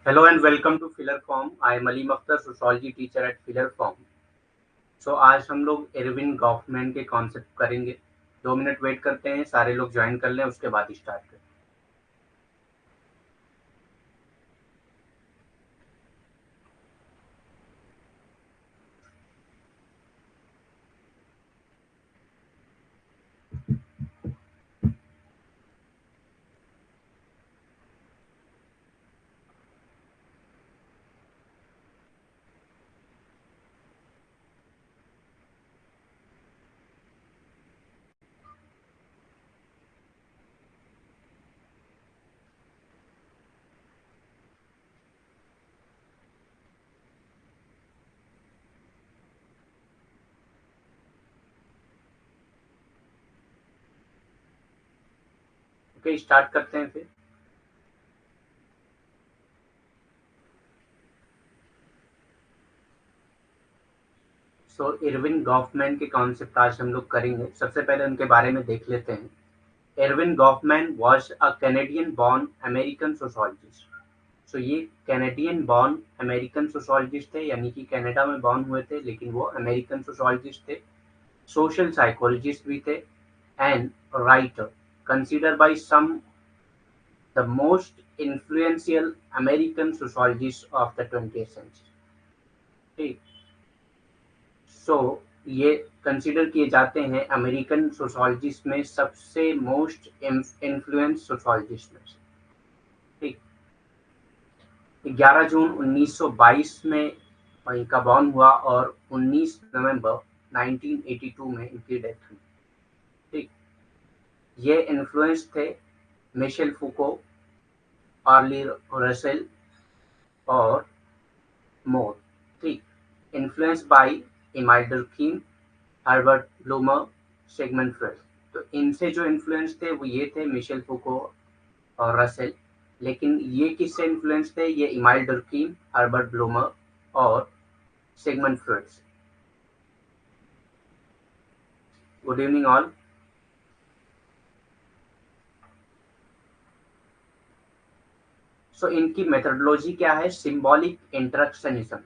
Hello and welcome to Filler Form. I am Alim Akhtar, sociology teacher at Filler Form. So आज हम लोग Irwin Goffman के concept करेंगे। 2 minute wait करते हैं, सारे लोग ज्वाइन कर लें, उसके बाद स्टार्ट करें। ओके, स्टार्ट करते हैं फिर। सो एरविन गॉफमैन के कॉन्सेप्ट आज हम लोग करेंगे। सबसे पहले उनके बारे में देख लेते हैं। Erving Goffman was a Canadian born American sociologist. So ये कैनेडियन बॉर्न अमेरिकन सोशोलॉजिस्ट थे, यानी कि कनाडा में बॉर्न हुए थे, लेकिन वो अमेरिकन सोशोलॉजिस्ट थे। सोशल साइकोलॉजिस्ट भी थे and writer, considered by some the most influential American sociologists of the 20th century. ठीक, सो ये कंसिडर किए जाते हैं अमेरिकन सोशोलॉजिस्ट में सबसे मोस्ट इन्फ्लुएंस सोशोलॉजिस्ट में से। ठीक, 11 जून 1922 में इनका बॉर्न हुआ और 19 नवंबर 1982 में इनकी डेथ हुई। ठीक, ये इन्फ्लुएंस थे मिशेल फूको, आर्ली रसेल और मोर। ठीक, influence by Emile Durkheim, Herbert Blumer, Sigmund Freud. तो इनसे जो इन्फ्लुएंस थे वो ये थे मिशेल फूको और रसेल। लेकिन ये किससे इन्फ्लुएंस थे? ये इमाइल डर्कीम, हर्बर्ट ब्लूमर और सिगमंड फ्रॉइड से। Good evening all. सो इनकी मेथोडोलॉजी क्या है? Symbolic interactionism.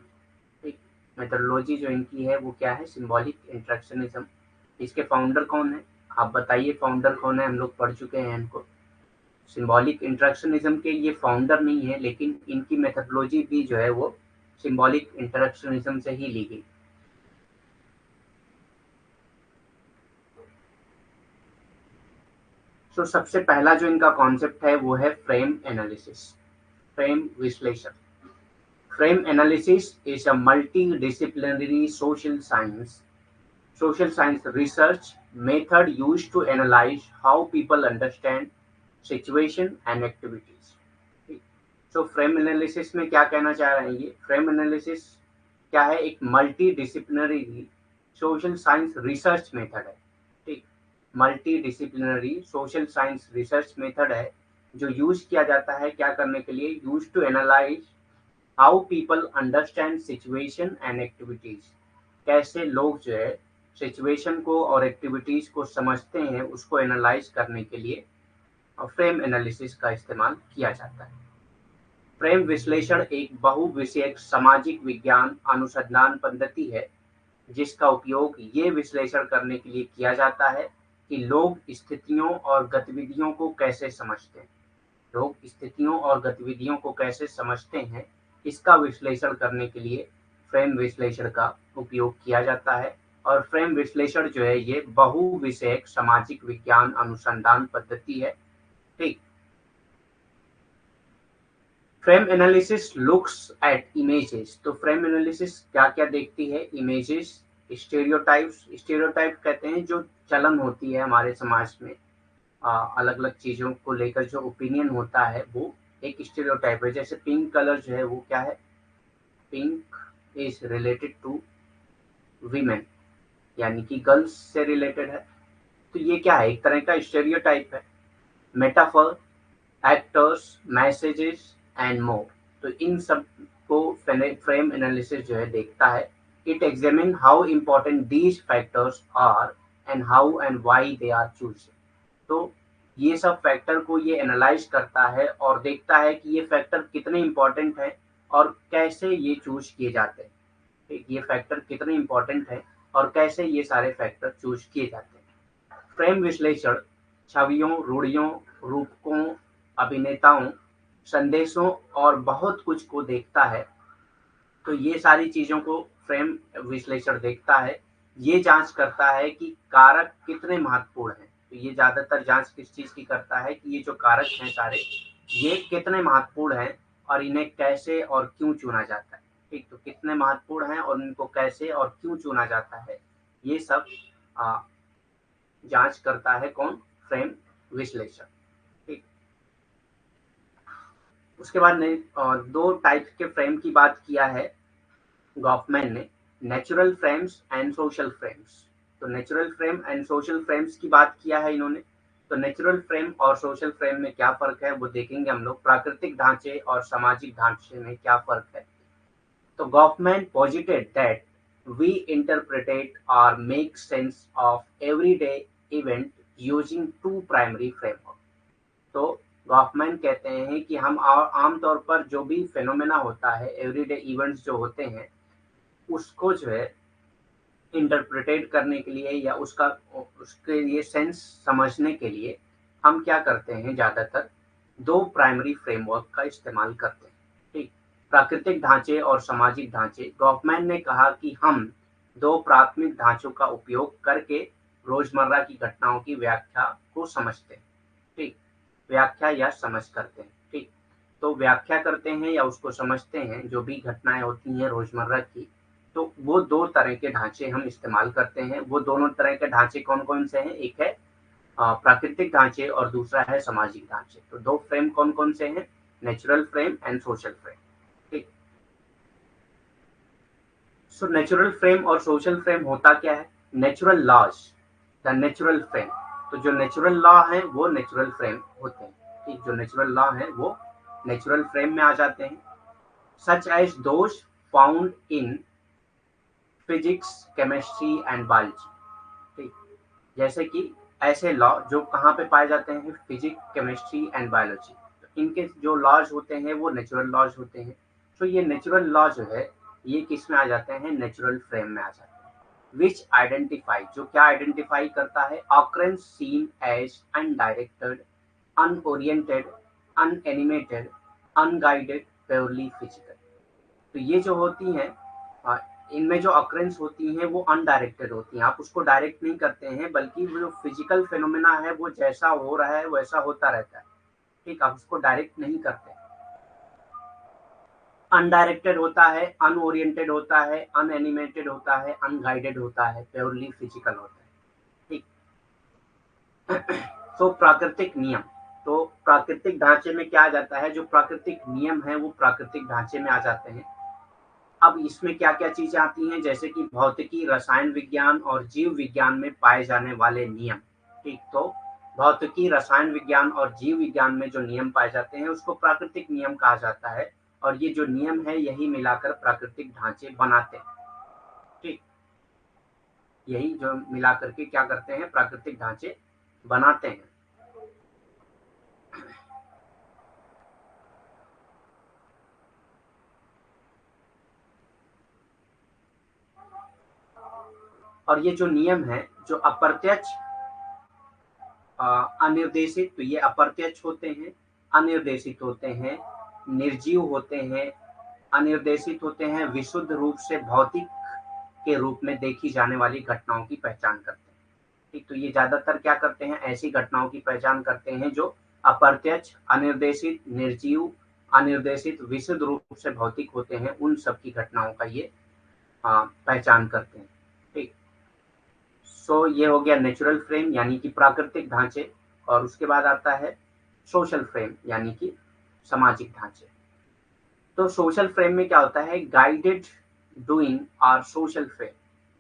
ठीक, मेथोडोलॉजी जो इनकी है वो क्या है? Symbolic interactionism. इसके फाउंडर कौन है? आप बताइए फाउंडर कौन है? हम लोग पढ़ चुके हैं इनको। सिंबॉलिक इंटरेक्शनिज्म के ये फाउंडर नहीं है, लेकिन इनकी मेथोडोलॉजी भी जो है वो सिंबॉलिक इंटरेक्शनिज्म से ही ली गई। तो सबसे पहला जो इनका कॉन्सेप्ट है वो है फ्रेम एनालिसिस, फ्रेम विश्लेषण। Frame analysis is a multidisciplinary social science research method used to analyze how people understand situation and activities. So frame analysis में क्या कहना चाह रहे हैं ये? फ्रेम एनालिसिस क्या है? एक multi disciplinary social science research method है। ठीक, multi disciplinary social science research method है जो यूज किया जाता है क्या करने के लिए? Use to analyse how people understand situation and activities. कैसे लोग जो है सिचुएशन को और एक्टिविटीज को समझते हैं, उसको एनालाइज करने के लिए फ्रेम एनालिसिस का इस्तेमाल किया जाता है। फ्रेम विश्लेषण एक बहुविषयक सामाजिक विज्ञान अनुसंधान पद्धति है जिसका उपयोग ये विश्लेषण करने के लिए किया जाता है कि लोग स्थितियों और गतिविधियों को कैसे समझते हैं। लोग स्थितियों और गतिविधियों को कैसे समझते हैं, इसका विश्लेषण करने के लिए फ्रेम विश्लेषण का उपयोग किया जाता है। और फ्रेम विश्लेषण जो है ये बहुविषयक सामाजिक विज्ञान अनुसंधान पद्धति है। ठीक, frame analysis looks at images. तो फ्रेम एनालिसिस क्या क्या देखती है? Images, stereotypes. स्टेरियोटाइप कहते हैं जो चलन होती है हमारे समाज में, अलग अलग चीजों को लेकर जो ओपिनियन होता है वो एक स्टेरियोटाइप है। जैसे पिंक कलर जो है वो क्या है? Pink is related to women, यानी कि गर्ल्स से रिलेटेड है। तो ये क्या है? एक तरह का स्टेरियोटाइप है। Metaphor, actors, messages and more. तो इन सब को फ्रेम एनालिसिस जो है देखता है। It examine how important these factors are and how and why they are choose. तो ये सब फैक्टर को ये एनालाइज करता है और देखता है कि ये फैक्टर कितने इंपॉर्टेंट हैं और कैसे ये चूज किए जाते हैं। ठीक, ये फैक्टर कितने इंपॉर्टेंट है और कैसे ये सारे फैक्टर चूज किए जाते हैं। फ्रेम विश्लेषण छवियों, रूढ़ियों, रूपकों, अभिनेताओं, संदेशों और बहुत कुछ को देखता है। तो ये सारी चीज़ों को फ्रेम विश्लेषण देखता है। ये जाँच करता है कि कारक कितने महत्वपूर्ण हैं। तो ये ज़्यादातर जाँच किस चीज़ की करता है कि ये जो कारक हैं सारे, ये कितने महत्वपूर्ण हैं और इन्हें कैसे और क्यों चुना जाता है। ठीक, तो कितने महत्वपूर्ण हैं और इनको कैसे और क्यों चुना जाता है, ये सब जाँच करता है कौन? फ्रेम विश्लेषण। ठीक, उसके बाद ने 2 टाइप के फ्रेम की बात किया है गॉफमैन ने, natural frames and social frames. तो natural frame and social frames की बात किया है इन्होंने। तो नेचुरल फ्रेम और सोशल फ्रेम में क्या फ़र्क है वो देखेंगे हम लोग। प्राकृतिक ढांचे और सामाजिक ढांचे में क्या फ़र्क है। तो Goffman posited that we interpret or make sense of everyday event using two primary framework। तो गॉफमैन कहते हैं कि हम आमतौर पर जो भी फेनोमेना होता है, एवरीडे इवेंट्स जो होते हैं, उसको जो है इंटरप्रेटेट करने के लिए या उसके लिए सेंस समझने के लिए हम क्या करते हैं, ज़्यादातर 2 प्राइमरी फ्रेमवर्क का इस्तेमाल करते हैं। ठीक, प्राकृतिक ढांचे और सामाजिक ढांचे। गॉफमैन ने कहा कि हम 2 प्राथमिक ढांचों का उपयोग करके रोज़मर्रा की घटनाओं की व्याख्या को समझते हैं। ठीक, व्याख्या या समझ करते हैं। ठीक, तो व्याख्या करते हैं या उसको समझते हैं, जो भी घटनाएँ होती हैं रोज़मर्रा की, तो वो 2 तरह के ढांचे हम इस्तेमाल करते हैं। वो दोनों तरह के ढांचे कौन-कौन से हैं? एक है प्राकृतिक ढांचे और दूसरा है सामाजिक ढांचे। तो 2 फ्रेम कौन-कौन से हैं? Natural frame and social frame. ठीक। सो नेचुरल फ्रेम और सोशल फ्रेम होता क्या है? Natural laws, the natural frame. तो जो नेचुरल लॉ है वो नेचुरल फ्रेम होते हैं। ठीक, जो नेचुरल लॉ है वो नेचुरल फ्रेम में आ जाते हैं। Such as those found in physics, chemistry and biology. ठीक, जैसे कि ऐसे लॉ जो कहाँ पे पाए जाते हैं? Physics, chemistry and biology. तो इनके जो लॉज होते हैं वो नेचुरल लॉज होते हैं। तो ये नेचुरल लॉ जो है ये किस में आ जाते हैं? नेचुरल फ्रेम में आ जाते हैं। विच आइडेंटिफाई, जो क्या आइडेंटिफाई करता है? Occurrence seen as undirected, unoriented, unanimated, unguided, purely physical. तो ये जो होती हैं इनमें जो अक्रेंस होती हैं वो अनडायरेक्टेड होती हैं। आप उसको डायरेक्ट नहीं करते हैं, बल्कि वो जो फिजिकल फिनोमेना है वो जैसा हो रहा है वैसा होता रहता है। ठीक, आप उसको डायरेक्ट नहीं करते। अनडायरेक्टेड होता है, अनओरिएंटेड होता है, अनएनिमेटेड होता है, अनगाइडेड होता है, प्योरली फिजिकल होता है। ठीक। तो प्राकृतिक नियम, तो प्राकृतिक ढांचे में क्या आ जाता है? जो प्राकृतिक नियम है वो प्राकृतिक ढांचे में आ जाते हैं। अब इसमें क्या-क्या चीज़ें आती हैं? जैसे कि भौतिकी, रसायन विज्ञान और जीव विज्ञान में पाए जाने वाले नियम। ठीक, तो भौतिकी, रसायन विज्ञान और जीव विज्ञान में जो नियम पाए जाते हैं उसको प्राकृतिक नियम कहा जाता है और ये जो नियम है यही मिलाकर प्राकृतिक ढांचे बनाते हैं। ठीक, यही जो मिला करके क्या करते हैं? प्राकृतिक ढांचे बनाते हैं। और ये जो नियम है, जो अप्रत्यक्ष अनिर्देशित, तो ये अप्रत्यक्ष होते हैं, अनिर्देशित होते हैं, निर्जीव होते हैं, अनिर्देशित होते हैं, विशुद्ध रूप से भौतिक के रूप में देखी जाने वाली घटनाओं की पहचान करते हैं। ठीक, तो ये ज़्यादातर क्या करते हैं? ऐसी घटनाओं की पहचान करते हैं जो अप्रत्यक्ष, अनिर्देशित, निर्जीव, अनिर्देशित, विशुद्ध रूप से भौतिक होते हैं। उन सब की घटनाओं का ये पहचान करते हैं। ठीक, सो ये हो गया नेचुरल फ्रेम यानी कि प्राकृतिक ढांचे। और उसके बाद आता है सोशल फ्रेम यानी कि सामाजिक ढांचे। तो सोशल फ्रेम में क्या होता है? गाइडेड डूइंग और सोशल फ्रेम।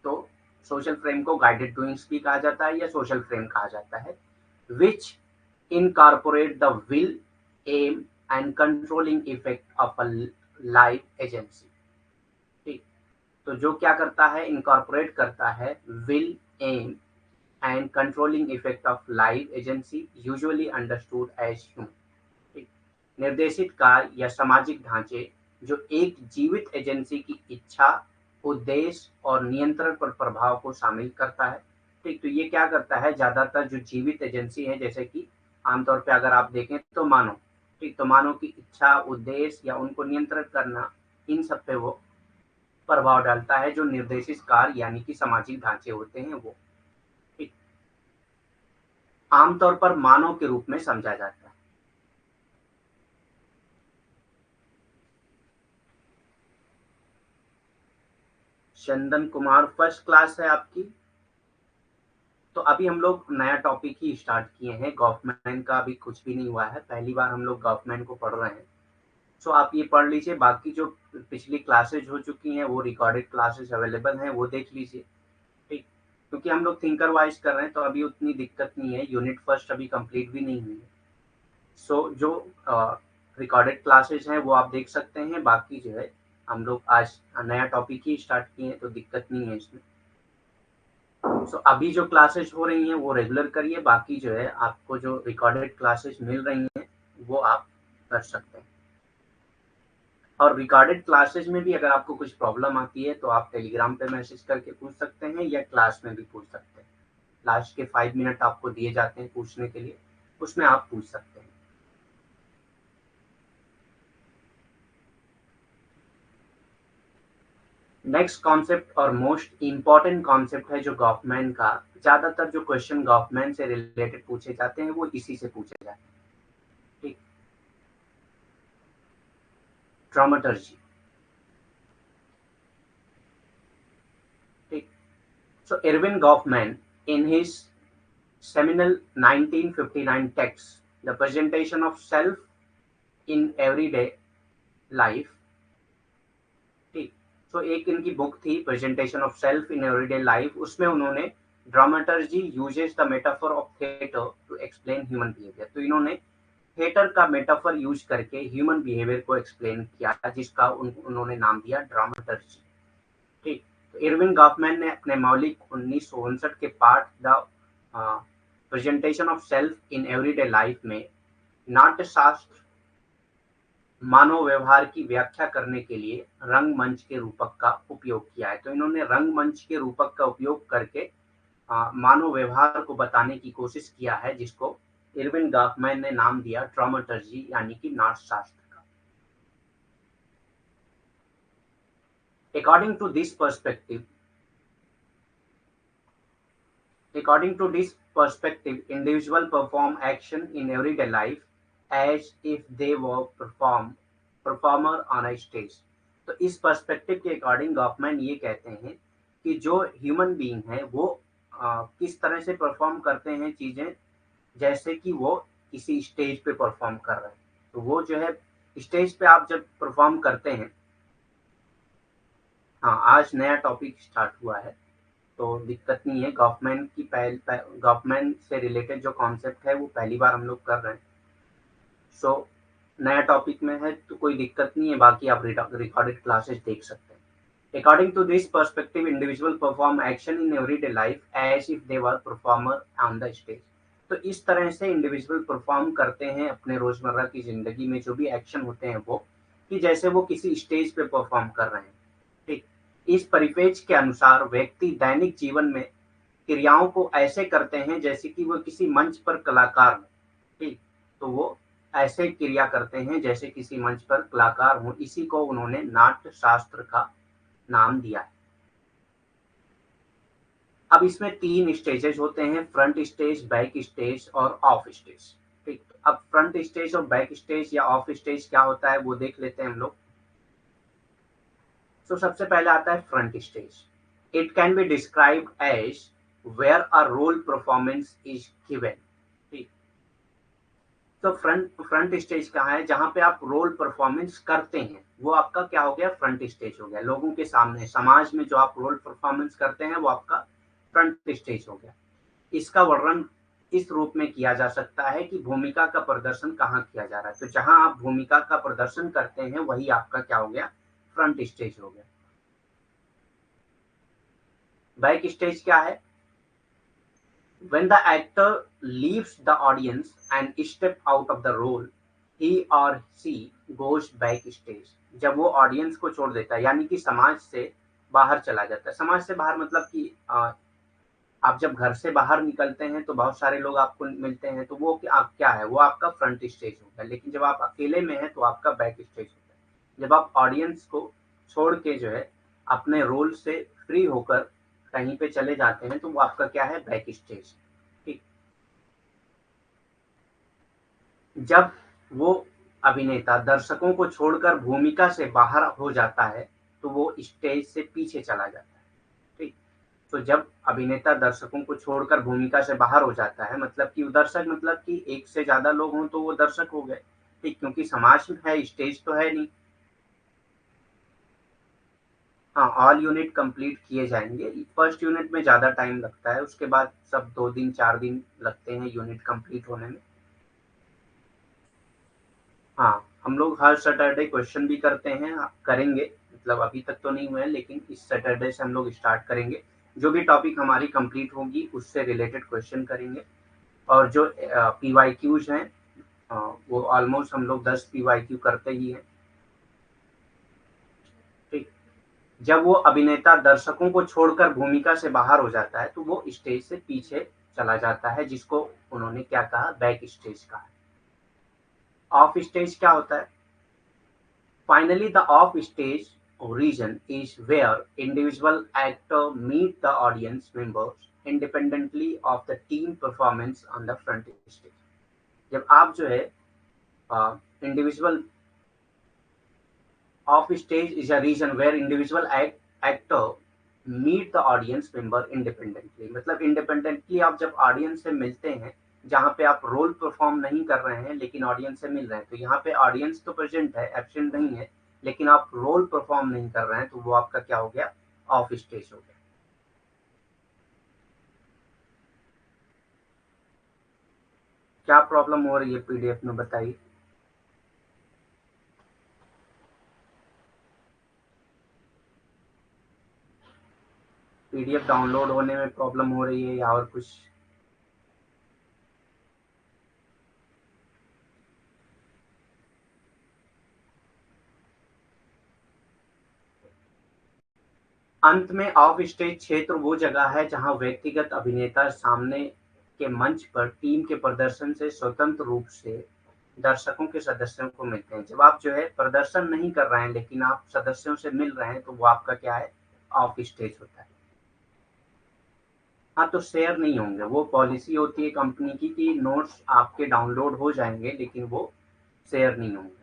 तो सोशल फ्रेम को गाइडेड डूइंग्स भी कहा जाता है या सोशल फ्रेम कहा जाता है। Which incorporate the will, aim and controlling effect of a life agency. ठीक, तो जो क्या करता है? इनकॉर्पोरेट करता है will, aim and controlling effect of live agency usually understood as human। ठीक। निर्देशित कार्य या सामाजिक ढांचे जो एक जीवित एजेंसी की इच्छा, उद्देश्य और नियंत्रण पर प्रभाव को शामिल करता है। ठीक, तो ये क्या करता है, ज्यादातर जो जीवित एजेंसी है, जैसे कि आमतौर पे अगर आप देखें तो मानव, ठीक, तो मानव की इच्छा, उद्देश्य या उनको नियंत्रण करना, इन सब पे वो प्रभाव डालता है, जो निर्देशित कार्य यानी कि सामाजिक ढांचे होते हैं वो। ठीक, आमतौर पर मानव के रूप में समझा जाता है। चंदन कुमार, फर्स्ट क्लास है आपकी। तो अभी हम लोग नया टॉपिक ही स्टार्ट किए हैं, गवर्नमेंट का अभी कुछ भी नहीं हुआ है, पहली बार हम लोग गवर्नमेंट को पढ़ रहे हैं। सो आप ये पढ़ लीजिए, बाकी जो पिछली क्लासेज हो चुकी हैं वो रिकॉर्डेड क्लासेस अवेलेबल हैं, वो देख लीजिए। ठीक, क्योंकि हम लोग थिंकर वाइज कर रहे हैं तो अभी उतनी दिक्कत नहीं है, यूनिट फर्स्ट अभी कंप्लीट भी नहीं हुई है। सो जो रिकॉर्डेड क्लासेस हैं वो आप देख सकते हैं, बाकी जो है हम लोग आज नया टॉपिक ही स्टार्ट किए हैं तो दिक्कत नहीं है इसमें। सो अभी जो क्लासेस हो रही हैं वो रेगुलर करिए, बाकी जो है आपको जो रिकॉर्डेड क्लासेस मिल रही हैं वो आप कर सकते हैं। और रिकॉर्डेड क्लासेस में भी अगर आपको कुछ प्रॉब्लम आती है तो आप टेलीग्राम पे मैसेज करके पूछ सकते हैं या क्लास में भी पूछ सकते हैं। लास्ट के 5 मिनट आपको दिए जाते हैं पूछने के लिए, उसमें आप पूछ सकते हैं। नेक्स्ट कॉन्सेप्ट और मोस्ट इम्पॉर्टेंट कॉन्सेप्ट है जो गवर्नमेंट का, ज्यादातर जो क्वेश्चन गवर्नमेंट से रिलेटेड पूछे जाते हैं वो इसी से पूछे जाते हैं। ठीक, ड्रामेटर्जी। ठीक, so Irving Goffman, in his seminal 1959 text, The Presentation of Self in Everyday Life, ठीक, तो एक इनकी बुक थी presentation of self in everyday life, उसमें उन्होंने dramaturgy uses the metaphor of theatre to explain human behaviour, तो इन्होंने theatre का मेटाफर यूज करके ह्यूमन बिहेवियर को एक्सप्लेन किया, जिसका उन्होंने नाम दिया ड्रामेटर्जी। ठीक, तो इरविन गॉफमैन ने अपने मौलिक 1959 के पाठ the presentation of self in everyday life में नाट्यशास्त्र मानव व्यवहार की व्याख्या करने के लिए रंगमंच के रूपक का उपयोग किया है। तो इन्होंने रंगमंच के रूपक का उपयोग करके मानव व्यवहार को बताने की कोशिश किया है, जिसको इरविन गॉफमैन ने नाम दिया ड्रामेटर्जी यानी कि नाट्यशास्त्र का। According to this perspective, According to this perspective, individuals perform action in everyday life as if they were performer on a stage। तो इस पर्सपेक्टिव के अकॉर्डिंग गॉफमैन ये कहते हैं कि जो ह्यूमन बीइंग है वो किस तरह से परफॉर्म करते हैं चीजें, जैसे कि वो किसी स्टेज पे परफॉर्म कर रहे हैं। तो वो जो है स्टेज पे आप जब परफॉर्म करते हैं, हाँ आज नया टॉपिक स्टार्ट हुआ है तो दिक्कत नहीं है, गवर्नमेंट की गवर्नमेंट से रिलेटेड जो कॉन्सेप्ट है वो पहली बार हम लोग कर रहे हैं। सो नया टॉपिक में है तो कोई दिक्कत नहीं है, बाकी आप रिकॉर्डेड क्लासेस देख सकते हैं। According to this perspective, individual perform action in everyday life as if they were performer on the stage. तो इस तरह से इंडिविजुअल परफॉर्म करते हैं अपने रोजमर्रा की जिंदगी में जो भी एक्शन होते हैं वो, कि जैसे वो किसी स्टेज पे परफॉर्म कर रहे हैं। ठीक, इस परिपेक्ष के अनुसार व्यक्ति दैनिक जीवन में क्रियाओं को ऐसे करते हैं जैसे कि वो किसी मंच पर कलाकार हो। ठीक, तो वो ऐसे क्रिया करते हैं जैसे किसी मंच पर कलाकार हो, इसी को उन्होंने नाट्य शास्त्र का नाम दिया है। अब इसमें 3 स्टेजेस होते हैं, फ्रंट स्टेज, बैक स्टेज और ऑफ स्टेज। ठीक, अब फ्रंट स्टेज और बैक स्टेज या ऑफ स्टेज क्या होता है वो देख लेते हैं हम लोग। तो सबसे पहले आता है front stage. It can be described as where a role performance is given. ठीक, तो फ्रंट स्टेज कहाँ है, जहां पे आप रोल परफॉर्मेंस करते हैं, वो आपका क्या हो गया, फ्रंट स्टेज हो गया। लोगों के सामने समाज में जो आप रोल परफॉर्मेंस करते हैं वो आपका फ्रंट स्टेज हो गया। इसका वर्णन इस रूप में किया जा सकता है कि भूमिका का प्रदर्शन कहाँ किया जा रहा है, तो जहां आप भूमिका का प्रदर्शन करते हैं वही आपका क्या हो गया, फ्रंट स्टेज हो गया। बैक स्टेज क्या है, When the actor leaves the audience and step out of the role, he or she goes backstage. जब वो ऑडियंस को छोड़ देता है, यानी कि समाज से बाहर चला जाता है। समाज से बाहर मतलब कि आप जब घर से बाहर निकलते हैं तो बहुत सारे लोग आपको मिलते हैं, तो वो क्या है, वो आपका फ्रंट स्टेज होता है। लेकिन जब आप अकेले में हैं तो आपका बैक स्टेज होता है। जब आप ऑडियंस को छोड़ के जो है अपने रोल से फ्री होकर कहीं पे चले जाते हैं तो वो आपका क्या है, बैक स्टेज। ठीक। जब वो अभिनेता दर्शकों को छोड़कर भूमिका से बाहर हो जाता है तो वो स्टेज से पीछे चला जाता है। ठीक। तो जब अभिनेता दर्शकों को छोड़कर भूमिका से बाहर हो जाता है, मतलब कि दर्शक, मतलब कि एक से ज्यादा लोग हों तो वो दर्शक हो गए। ठीक, क्योंकि समाज है, स्टेज तो है नहीं। हाँ, ऑल यूनिट कंप्लीट किए जाएंगे। फर्स्ट यूनिट में ज्यादा टाइम लगता है, उसके बाद सब 2 दिन 4 दिन लगते हैं यूनिट कंप्लीट होने में। हाँ, हम लोग हर सैटरडे क्वेश्चन भी करते हैं, करेंगे। मतलब अभी तक तो नहीं हुए हैं, लेकिन इस सैटरडे से हम लोग स्टार्ट करेंगे। जो भी टॉपिक हमारी कंप्लीट होगी उससे रिलेटेड क्वेश्चन करेंगे। और जो पीवाईक्यूज हैं, वो ऑलमोस्ट हम लोग 10 पीवाईक्यू करते ही हैं। ठीक। जब वो अभिनेता दर्शकों को छोड़कर भूमिका से बाहर हो जाता है तो वो स्टेज से पीछे चला जाता है, जिसको उन्होंने क्या कहा, बैक स्टेज कहा। ऑफ स्टेज क्या होता है? Finally, the off-stage region is where individual actors meet the audience members independently of the team performance on the front stage. जब आप जो है individual off-stage is a region where individual actor meet the audience member independently. मतलब independently आप जब audience से मिलते हैं, जहाँ पे आप रोल परफॉर्म नहीं कर रहे हैं लेकिन ऑडियंस से मिल रहे हैं, तो यहाँ पे ऑडियंस तो प्रेजेंट है, एब्सेंट नहीं है, लेकिन आप रोल परफॉर्म नहीं कर रहे हैं, तो वो आपका क्या हो गया, ऑफ स्टेज हो गया। क्या प्रॉब्लम हो रही है पीडीएफ में, बताइए। पीडीएफ डाउनलोड होने में प्रॉब्लम हो रही है या और कुछ? अंत में ऑफ स्टेज क्षेत्र वो जगह है जहां व्यक्तिगत अभिनेता सामने के मंच पर टीम के प्रदर्शन से स्वतंत्र रूप से दर्शकों के सदस्यों को मिलते हैं। जब आप जो है प्रदर्शन नहीं कर रहे हैं लेकिन आप सदस्यों से मिल रहे हैं तो वो आपका क्या है, ऑफ स्टेज होता है। हाँ, तो शेयर नहीं होंगे, वो पॉलिसी होती है कंपनी की कि नोट्स आपके डाउनलोड हो जाएंगे लेकिन वो शेयर नहीं होंगे।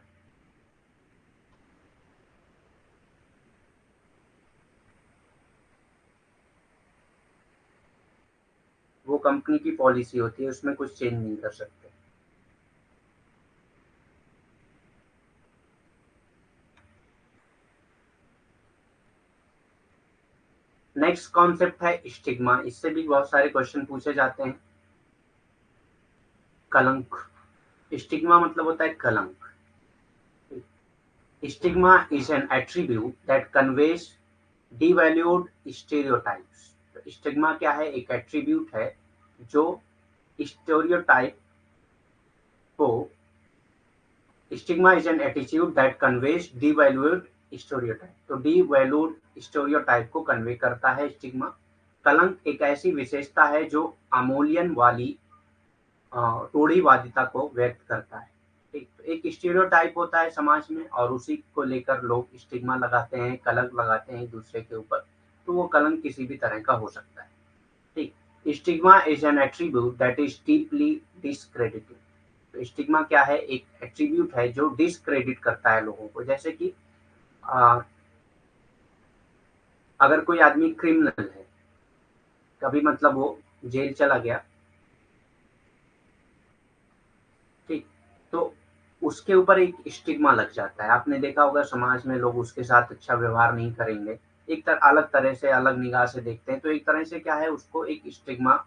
वो कंपनी की पॉलिसी होती है, उसमें कुछ चेंज नहीं कर सकते। नेक्स्ट कॉन्सेप्ट है स्टिग्मा। इससे भी बहुत सारे क्वेश्चन पूछे जाते हैं। कलंक। स्टिग्मा मतलब होता है कलंक। Stigma is an attribute that conveys devalued stereotypes। तो स्टिग्मा क्या है, एक एट्रीब्यूट है जो स्टेरियोटाइप को, stigma is an attitude that conveys devalued stereotype, तो डिवैल्यूड स्टेरियोटाइप को कन्वे करता है स्टिग्मा। कलंक एक ऐसी विशेषता है जो अमूल्यन वाली रूढ़िवादिता को व्यक्त करता है। एक स्टीरियोटाइप होता है समाज में और उसी को लेकर लोग स्टिग्मा लगाते हैं, कलंक लगाते हैं एक दूसरे के ऊपर, तो वो कलंक किसी भी तरह का हो सकता है। ठीक। Stigma is an attribute that is deeply discredited. तो स्टिग्मा क्या है, एक एट्रीब्यूट है जो डिसक्रेडिट करता है लोगों को। जैसे कि आ, अगर कोई आदमी क्रिमिनल है, कभी मतलब वो जेल चला गया, ठीक, तो उसके ऊपर एक स्टिग्मा लग जाता है। आपने देखा होगा समाज में लोग उसके साथ अच्छा व्यवहार नहीं करेंगे, अलग तरह से, अलग निगाह से देखते हैं, तो एक तरह से क्या है, उसको एक स्टिग्मा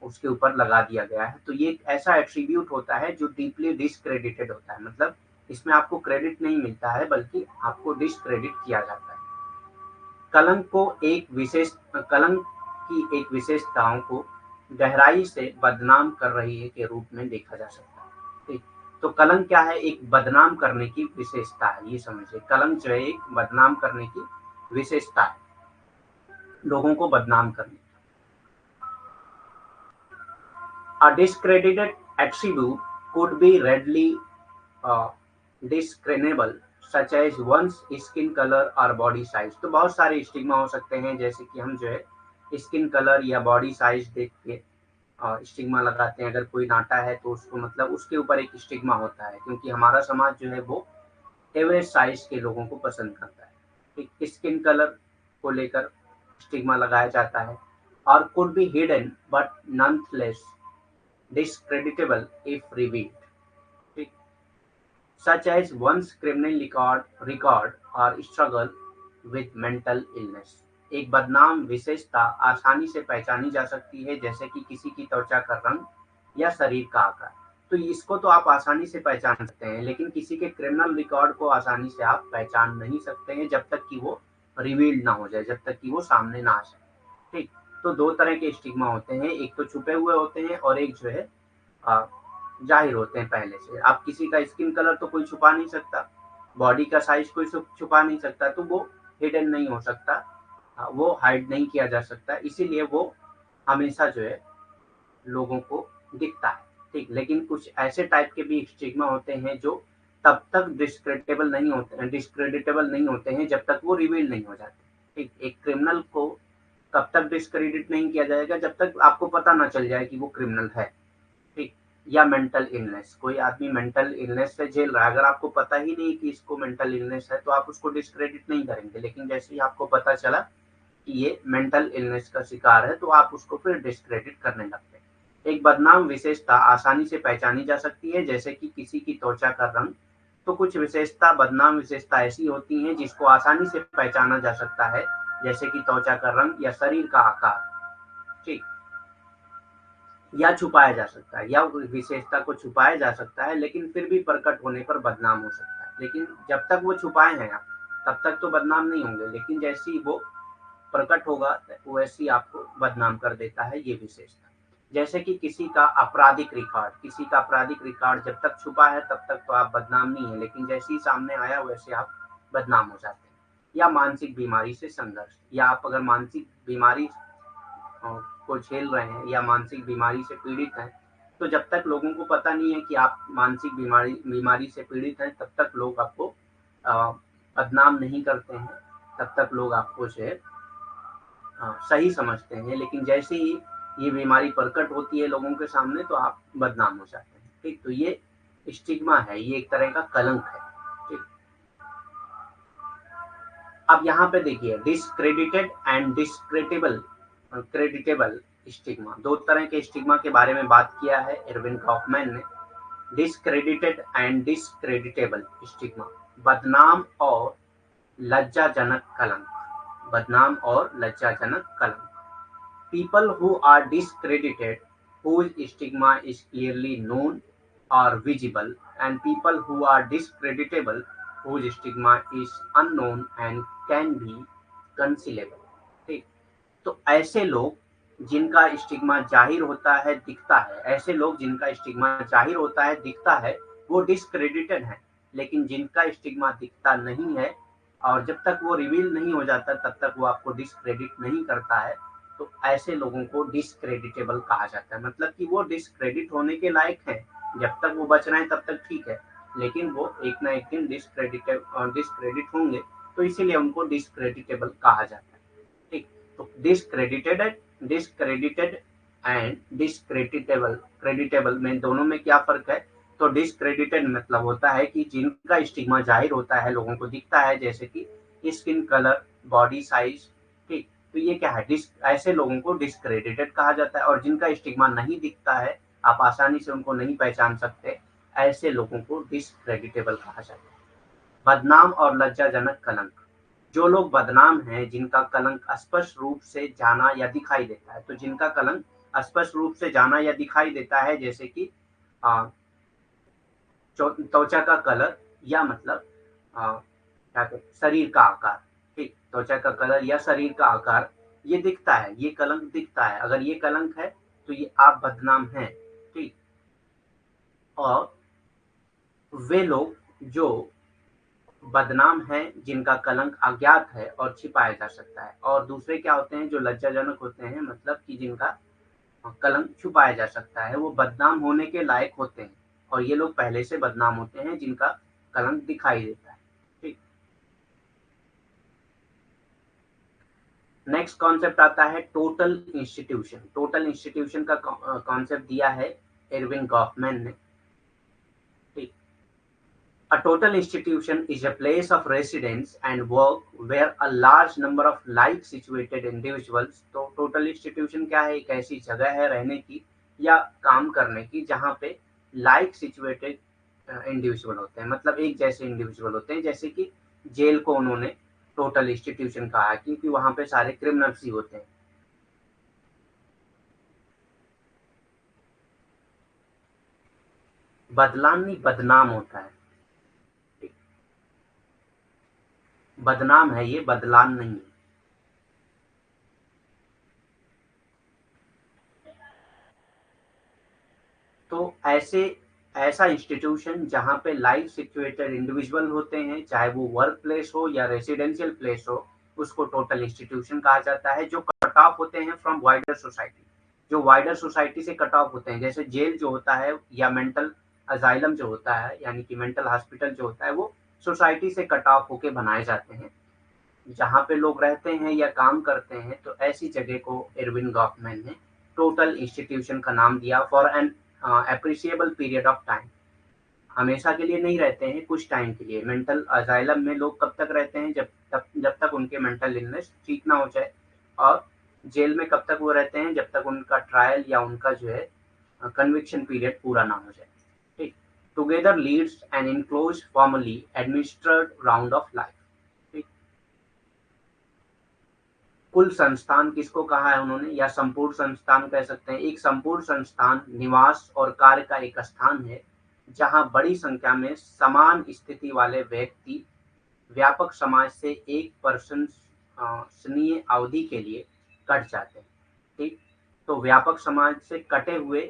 उसके ऊपर लगा दिया गया है। तो ये एक ऐसा एट्रीब्यूट होता है जो डीपली डिसक्रेडिटेड होता है, मतलब इसमें आपको क्रेडिट नहीं मिलता है बल्कि आपको डिसक्रेडिट किया जाता है। कलंक को एक विशेष कलंक की एक विशेषताओं को गहराई से बदनाम कर रही है के रूप में देखा जा सकता है। ठीक, तो कलंक क्या है? एक बदनाम करने की विशेषता है, ये समझिए। कलंक जो है एक बदनाम करने की विशेषता है, लोगों को बदनाम करने। A discredited attribute could be readily discernible such as one's skin color or body size। तो बहुत सारे स्टिग्मा हो सकते हैं, जैसे कि हम जो है स्किन कलर या बॉडी साइज देख के स्टिग्मा लगाते हैं। अगर कोई नाटा है तो उसको मतलब उसके ऊपर एक स्टिग्मा होता है, क्योंकि हमारा समाज जो है वो एवरेज साइज के लोगों को पसंद करता है। ठीक, स्किन कलर को लेकर स्टिग्मा लगाया जाता है। और could be hidden but nonetheless discreditable if revealed, ठीक, such as one's criminal record or struggle with mental illness। एक बदनाम विशेषता आसानी से पहचानी जा सकती है, जैसे कि किसी की त्वचा का रंग या शरीर का आकार। तो इसको तो आप आसानी से पहचान सकते हैं, लेकिन किसी के क्रिमिनल रिकॉर्ड को आसानी से आप पहचान नहीं सकते हैं जब तक कि वो रिवील्ड ना हो जाए, जब तक कि वो सामने ना आ जाए। ठीक, तो दो तरह के स्टिग्मा होते हैं, एक तो छुपे हुए होते हैं और एक जो है अ, जाहिर होते हैं पहले से। आप किसी का स्किन कलर तो कोई छुपा नहीं सकता, बॉडी का साइज कोई छुपा नहीं सकता, तो वो हिडन नहीं हो सकता, वो हाइड नहीं किया जा सकता, इसीलिए वो हमेशा जो है लोगों को दिखता है। ठीक, लेकिन कुछ ऐसे टाइप के भी स्टिग्मा होते हैं जो तब तक डिस्क्रेडिटेबल नहीं होते हैं जब तक वो रिवील नहीं हो जाते। ठीक, एक क्रिमिनल को कब तक डिस्क्रेडिट नहीं किया जाएगा? जब तक आपको पता ना चल जाए कि वो क्रिमिनल है। ठीक, या मेंटल इलनेस, कोई आदमी मेंटल इलनेस से झेल रहा है, अगर आपको पता ही नहीं कि इसको मेंटल इलनेस है तो आप उसको डिस्क्रेडिट नहीं करेंगे, लेकिन जैसे ही आपको पता चला कि ये मेंटल इलनेस का शिकार है तो आप उसको फिर डिस्क्रेडिट करने लगते हैं। एक बदनाम विशेषता आसानी से पहचानी जा सकती है, जैसे कि किसी की त्वचा का रंग। तो कुछ विशेषता बदनाम विशेषता ऐसी होती हैं जिसको आसानी से पहचाना जा सकता है, जैसे कि त्वचा का रंग या शरीर का आकार। ठीक, या छुपाया जा सकता है, या विशेषता को छुपाया जा सकता है, लेकिन फिर भी प्रकट होने पर बदनाम हो सकता है। लेकिन जब तक वो छुपाए हैं आप, तब तक तो बदनाम नहीं होंगे, लेकिन जैसे ही वो प्रकट होगा वैसे ही आपको बदनाम कर देता है ये विशेषता। जैसे कि किसी का आपराधिक रिकॉर्ड जब तक छुपा है तब तक तो आप बदनाम नहीं है, लेकिन जैसे ही सामने आया वैसे आप बदनाम हो जाते हैं। या मानसिक बीमारी से संघर्ष, या आप अगर मानसिक बीमारी को झेल रहे हैं या मानसिक बीमारी से पीड़ित हैं, तो जब तक लोगों को पता नहीं है कि आप मानसिक बीमारी से पीड़ित हैं, तब तक लोग आपको अ, बदनाम नहीं करते हैं, तब तक लोग आपको जो है सही समझते हैं। लेकिन जैसे ही ये बीमारी प्रकट होती है लोगों के सामने तो आप बदनाम हो जाते हैं। ठीक, तो ये स्टिग्मा है, ये एक तरह का कलंक है। ठीक, अब यहाँ पे देखिए डिस्क्रेडिटेड एंड डिस्क्रेडिटेबल क्रेडिटेबल स्टिग्मा, दो तरह के स्टिग्मा के बारे में बात किया है एरविन कॉफमैन ने। डिस्क्रेडिटेड एंड डिस्क्रेडिटेबल स्टिग्मा, बदनाम और लज्जाजनक कलंक। बदनाम और लज्जाजनक कलंक, people who are discredited, whose stigma is clearly known or visible, and people who are discreditable, whose stigma is unknown and can be concealable। ठीक, तो ऐसे लोग जिनका स्टिग्मा जाहिर होता है दिखता है, ऐसे लोग जिनका स्टिग्मा जाहिर होता है दिखता है, वो डिस्क्रेडिटेड है। लेकिन जिनका स्टिग्मा दिखता नहीं है और जब तक वो रिवील नहीं हो जाता तब तक वो आपको डिस्क्रेडिट नहीं करता है, तो ऐसे लोगों को डिस्क्रेडिटेबल कहा जाता है। मतलब कि वो डिस्क्रेडिट होने के लायक है, जब तक वो बच रहे हैं तब तक ठीक है, लेकिन वो एक ना एक दिन डिस्क्रेडिट होंगे, तो इसीलिए उनको डिस्क्रेडिटेबल कहा जाता है। ठीक, तो डिस्क्रेडिटेड एंड डिस्क्रेडिटेबल क्रेडिटेबल में दोनों में क्या फर्क है? तो डिस्क्रेडिटेड मतलब होता है कि जिनका स्टिग्मा जाहिर होता है, लोगों को दिखता है, जैसे कि स्किन कलर, बॉडी साइज। ठीक, तो ये क्या है? ऐसे लोगों को डिस्क्रेडिटेड कहा जाता है। और जिनका स्टिग्मा नहीं दिखता है, आप आसानी से उनको नहीं पहचान सकते, ऐसे लोगों को डिस्क्रेडिटेबल कहा जाता है। बदनाम और लज्जाजनक कलंक, जो लोग बदनाम हैं, जिनका कलंक स्पष्ट रूप से जाना या दिखाई देता है। तो जिनका कलंक स्पष्ट रूप से जाना या दिखाई देता है, जैसे कि त्वचा का कलर, या मतलब क्या कहते शरीर का आकार। ठीक, त्वचा का कलर या शरीर का आकार ये दिखता है, ये कलंक दिखता है। अगर ये कलंक है तो ये आप बदनाम हैं, ठीक। और वे लोग जो बदनाम हैं जिनका कलंक अज्ञात है और छिपाया जा सकता है, और दूसरे क्या होते हैं जो लज्जाजनक होते हैं, मतलब कि जिनका कलंक छुपाया जा सकता है, वो बदनाम होने के लायक होते हैं, और ये लोग पहले से बदनाम होते हैं जिनका कलंक दिखाई देता है, ठीक। नेक्स्ट कॉन्सेप्ट आता है टोटल इंस्टीट्यूशन। टोटल इंस्टीट्यूशन का कॉन्सेप्ट दिया है एरविन गॉफमैन ने, ठीक। A total institution is a place of residence and work where a large number of like situated individuals। तो total institution क्या है? एक ऐसी जगह है रहने की या काम करने की जहाँ पे like situated इंडिविजुअल होते हैं, मतलब एक जैसे इंडिविजुअल होते हैं। जैसे कि जेल को उन्होंने टोटल इंस्टीट्यूशन कहा है क्योंकि वहां पे सारे क्रिमिनल्स ही होते हैं। बदलान नहीं, बदनाम होता है, बदनाम है ये, बदलान नहीं है। तो ऐसा इंस्टीट्यूशन जहाँ पे लाइफ सिचुएटेड इंडिविजुअल होते हैं, चाहे वो वर्क प्लेस हो या रेसिडेंशियल प्लेस हो, उसको टोटल इंस्टीट्यूशन कहा जाता है। जो कट ऑफ होते हैं फ्रॉम वाइडर सोसाइटी, जो वाइडर सोसाइटी से कट ऑफ होते हैं, जैसे जेल जो होता है या मेंटल अजाइलम जो होता है, यानी कि मेंटल हॉस्पिटल जो होता है, वो सोसाइटी से कट ऑफ होके बनाए जाते हैं जहाँ पे लोग रहते हैं या काम करते हैं। तो ऐसी जगह को एरविन गॉफमैन ने टोटल इंस्टीट्यूशन का नाम दिया। For an appreciable period of time, हमेशा के लिए नहीं रहते हैं, कुछ टाइम के लिए। मेंटल अजाइलम में लोग कब तक रहते हैं? जब तक उनके मेंटल इलनेस ठीक ना हो जाए। और जेल में कब तक वो रहते हैं? जब तक उनका ट्रायल या उनका जो है कन्विक्शन पीरियड पूरा ना हो जाए, ठीक। Together leads an enclose formally administered round of life, ठीक। कुल संस्थान किसको कहा है उन्होंने, या संपूर्ण संस्थान कह सकते हैं। एक संपूर्ण संस्थान निवास और कार्य का एक स्थान है जहां बड़ी संख्या में समान स्थिति वाले व्यक्ति व्यापक समाज से एक प्रशंसनीय अवधि के लिए कट जाते हैं, ठीक। तो व्यापक समाज से कटे हुए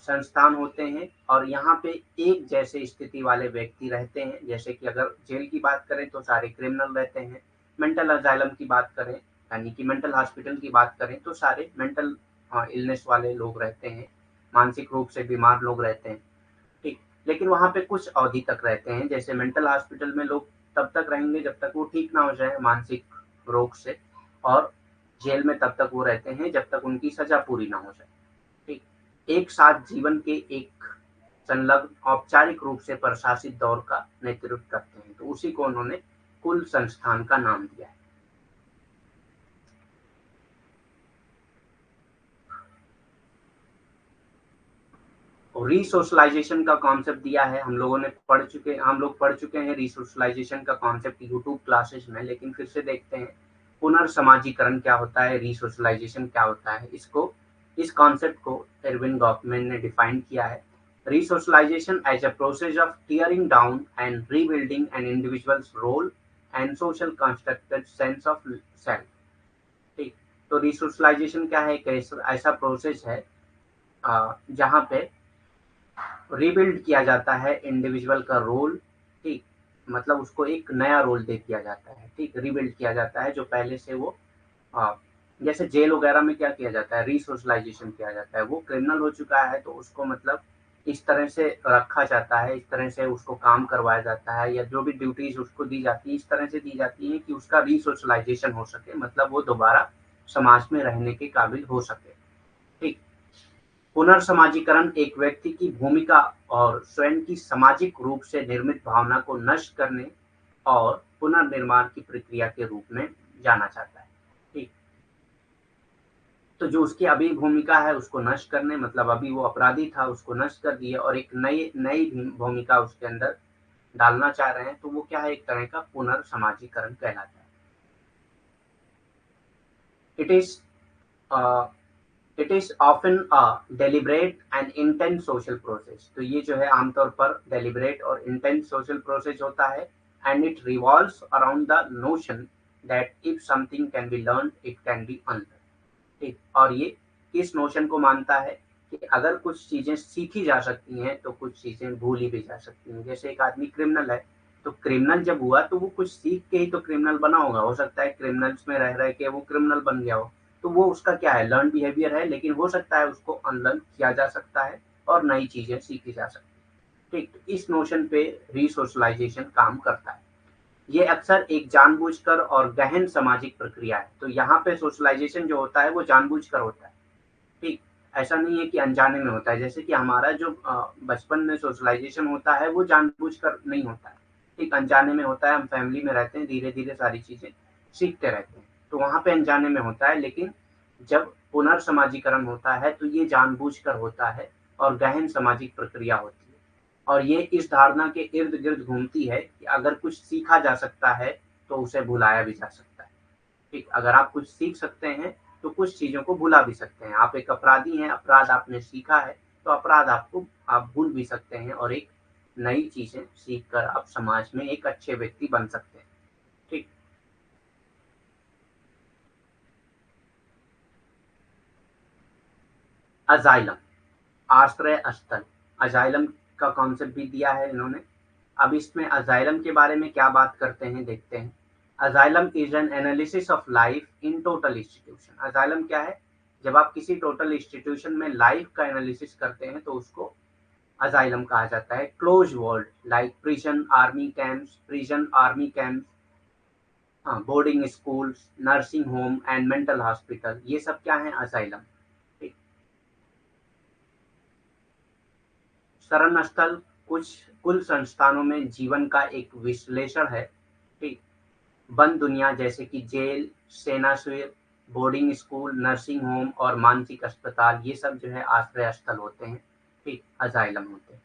संस्थान होते हैं और यहाँ पे एक जैसे स्थिति वाले व्यक्ति रहते हैं। जैसे कि अगर जेल की बात करें तो सारे क्रिमिनल रहते हैं, मेंटल अजाइलम की बात करें यानी कि मेंटल हॉस्पिटल की बात करें तो सारे मेंटल इलनेस वाले लोग रहते हैं, मानसिक रूप से बीमार लोग रहते हैं, ठीक। लेकिन वहाँ पे कुछ अवधि तक रहते हैं। जैसे मेंटल हॉस्पिटल में लोग तब तक रहेंगे जब तक वो ठीक ना हो जाए मानसिक रोग से, और जेल में तब तक वो रहते हैं जब तक उनकी सजा पूरी ना हो जाए, ठीक। एक साथ जीवन के एक संलग्न औपचारिक रूप से प्रशासित दौर का नेतृत्व करते हैं, तो उसी को उन्होंने कुल संस्थान का नाम दिया है। रीसोशलाइजेशन का कॉन्सेप्ट दिया है, हम लोग पढ़ चुके हैं रीसोशलाइजेशन का कॉन्सेप्ट यूट्यूब क्लासेस में, लेकिन फिर से देखते हैं पुनर्समाजीकरण क्या होता है, रीसोशलाइजेशन क्या होता है। इस कॉन्सेप्ट को एरविन गॉफमैन ने डिफाइन किया है। Resocialisation as a process of tearing down and rebuilding an individual's role and social constructed sense of self, ठीक। तो रीसोशलाइजेशन क्या है? एक ऐसा प्रोसेस है जहाँ पे रिबिल्ड किया जाता है इंडिविजुअल का रोल, ठीक। मतलब उसको एक नया रोल दे दिया जाता है, ठीक। रिबिल्ड किया जाता है जो पहले से वो जैसे जेल वगैरह में क्या किया जाता है, रीसोशलाइजेशन किया जाता है। वो क्रिमिनल हो चुका है तो उसको मतलब इस तरह से रखा जाता है, इस तरह से उसको काम करवाया जाता है, या जो भी ड्यूटीज उसको दी जाती है इस तरह से दी जाती है कि उसका रीसोशलाइजेशन हो सके, मतलब वो दोबारा समाज में रहने के काबिल हो सके, ठीक। पुनर्समाजीकरण एक व्यक्ति की भूमिका और स्वयं की सामाजिक रूप से निर्मित भावना को नष्ट करने और पुनर्निर्माण की प्रक्रिया के रूप में जाना जाता है, ठीक। तो जो उसकी अभी भूमिका है उसको नष्ट करने, मतलब अभी वो अपराधी था उसको नष्ट कर दिए और एक नई नई भूमिका उसके अंदर डालना चाह रहे हैं, तो वो क्या है, एक तरह का पुनर्समाजीकरण कहलाता है। It is it is often a deliberate and intense social process. तो ये जो है आमतौर पर डेलिब्रेट और इंटेंस सोशल प्रोसेस होता है, and it revolves around the notion that if something can be learn it can B unlearn, ठीक। और ये किस नोशन को मानता है कि अगर कुछ चीजें सीखी जा सकती हैं तो कुछ चीजें भूली भी जा सकती हैं। जैसे एक आदमी क्रिमिनल है, तो क्रिमिनल जब हुआ तो वो कुछ सीख के ही तो क्रिमिनल बना होगा। हो सकता है क्रिमिनल्स में रह के वो क्रिमिनल बन गया हो, तो वो उसका क्या है, लर्न बिहेवियर है, लेकिन हो सकता है उसको अनलर्न किया जा सकता है और नई चीजें सीखी जा सकती है। ठीक, तो इस नोशन पे रीसोशलाइजेशन काम करता है। ये अक्सर एक जानबूझकर और गहन सामाजिक प्रक्रिया है। तो यहाँ पे सोशलाइजेशन जो होता है वो जानबूझकर होता है। ठीक, ऐसा नहीं है कि अनजाने में होता है। जैसे कि हमारा जो बचपन में सोशलाइजेशन होता है वो जानबूझकर नहीं होता है। ठीक, अनजाने में होता है। हम फैमिली में रहते हैं, धीरे-धीरे सारी चीज़ें सीखते रहते हैं। तो वहाँ पे अनजाने में होता है, लेकिन जब पुनर्समाजीकरण होता है तो ये जानबूझकर होता है और गहन सामाजिक प्रक्रिया होती है। और ये इस धारणा के इर्द-गिर्द घूमती है कि अगर कुछ सीखा जा सकता है, तो उसे भुलाया भी जा सकता है। ठीक, अगर आप कुछ सीख सकते हैं, तो कुछ चीज़ों को भुला भी सकते हैं। आप एक अपराधी हैं, अपराध आपने सीखा है, तो अपराध आप भूल भी सकते हैं और एक नई चीज़ें सीख कर आप समाज में एक अच्छे व्यक्ति बन सकते हैं। ठीक, अजाइलम, आश्रय स्थल, अजाइलम का कॉन्सेप्ट भी दिया है इन्होंने। अब इसमें अजाइलम के बारे में क्या बात करते हैं, देखते हैं। Asylum is an analysis of life in total institution. Asylum क्या है? जब आप किसी टोटल इंस्टीट्यूशन में लाइफ का एनालिसिस करते हैं तो उसको अजाइलम कहा जाता है। Close world like prison army camps, boarding schools, nursing home and mental hospital, ये सब क्या है? अजाइलम। ठीक, शरण स्थल कुछ कुल संस्थानों में जीवन का एक विश्लेषण है। ठीक, बंद दुनिया जैसे कि जेल, सेना शिविर, बोर्डिंग स्कूल, नर्सिंग होम और मानसिक अस्पताल, ये सब जो है आश्रय स्थल होते हैं। ठीक, अजाइलम होते हैं।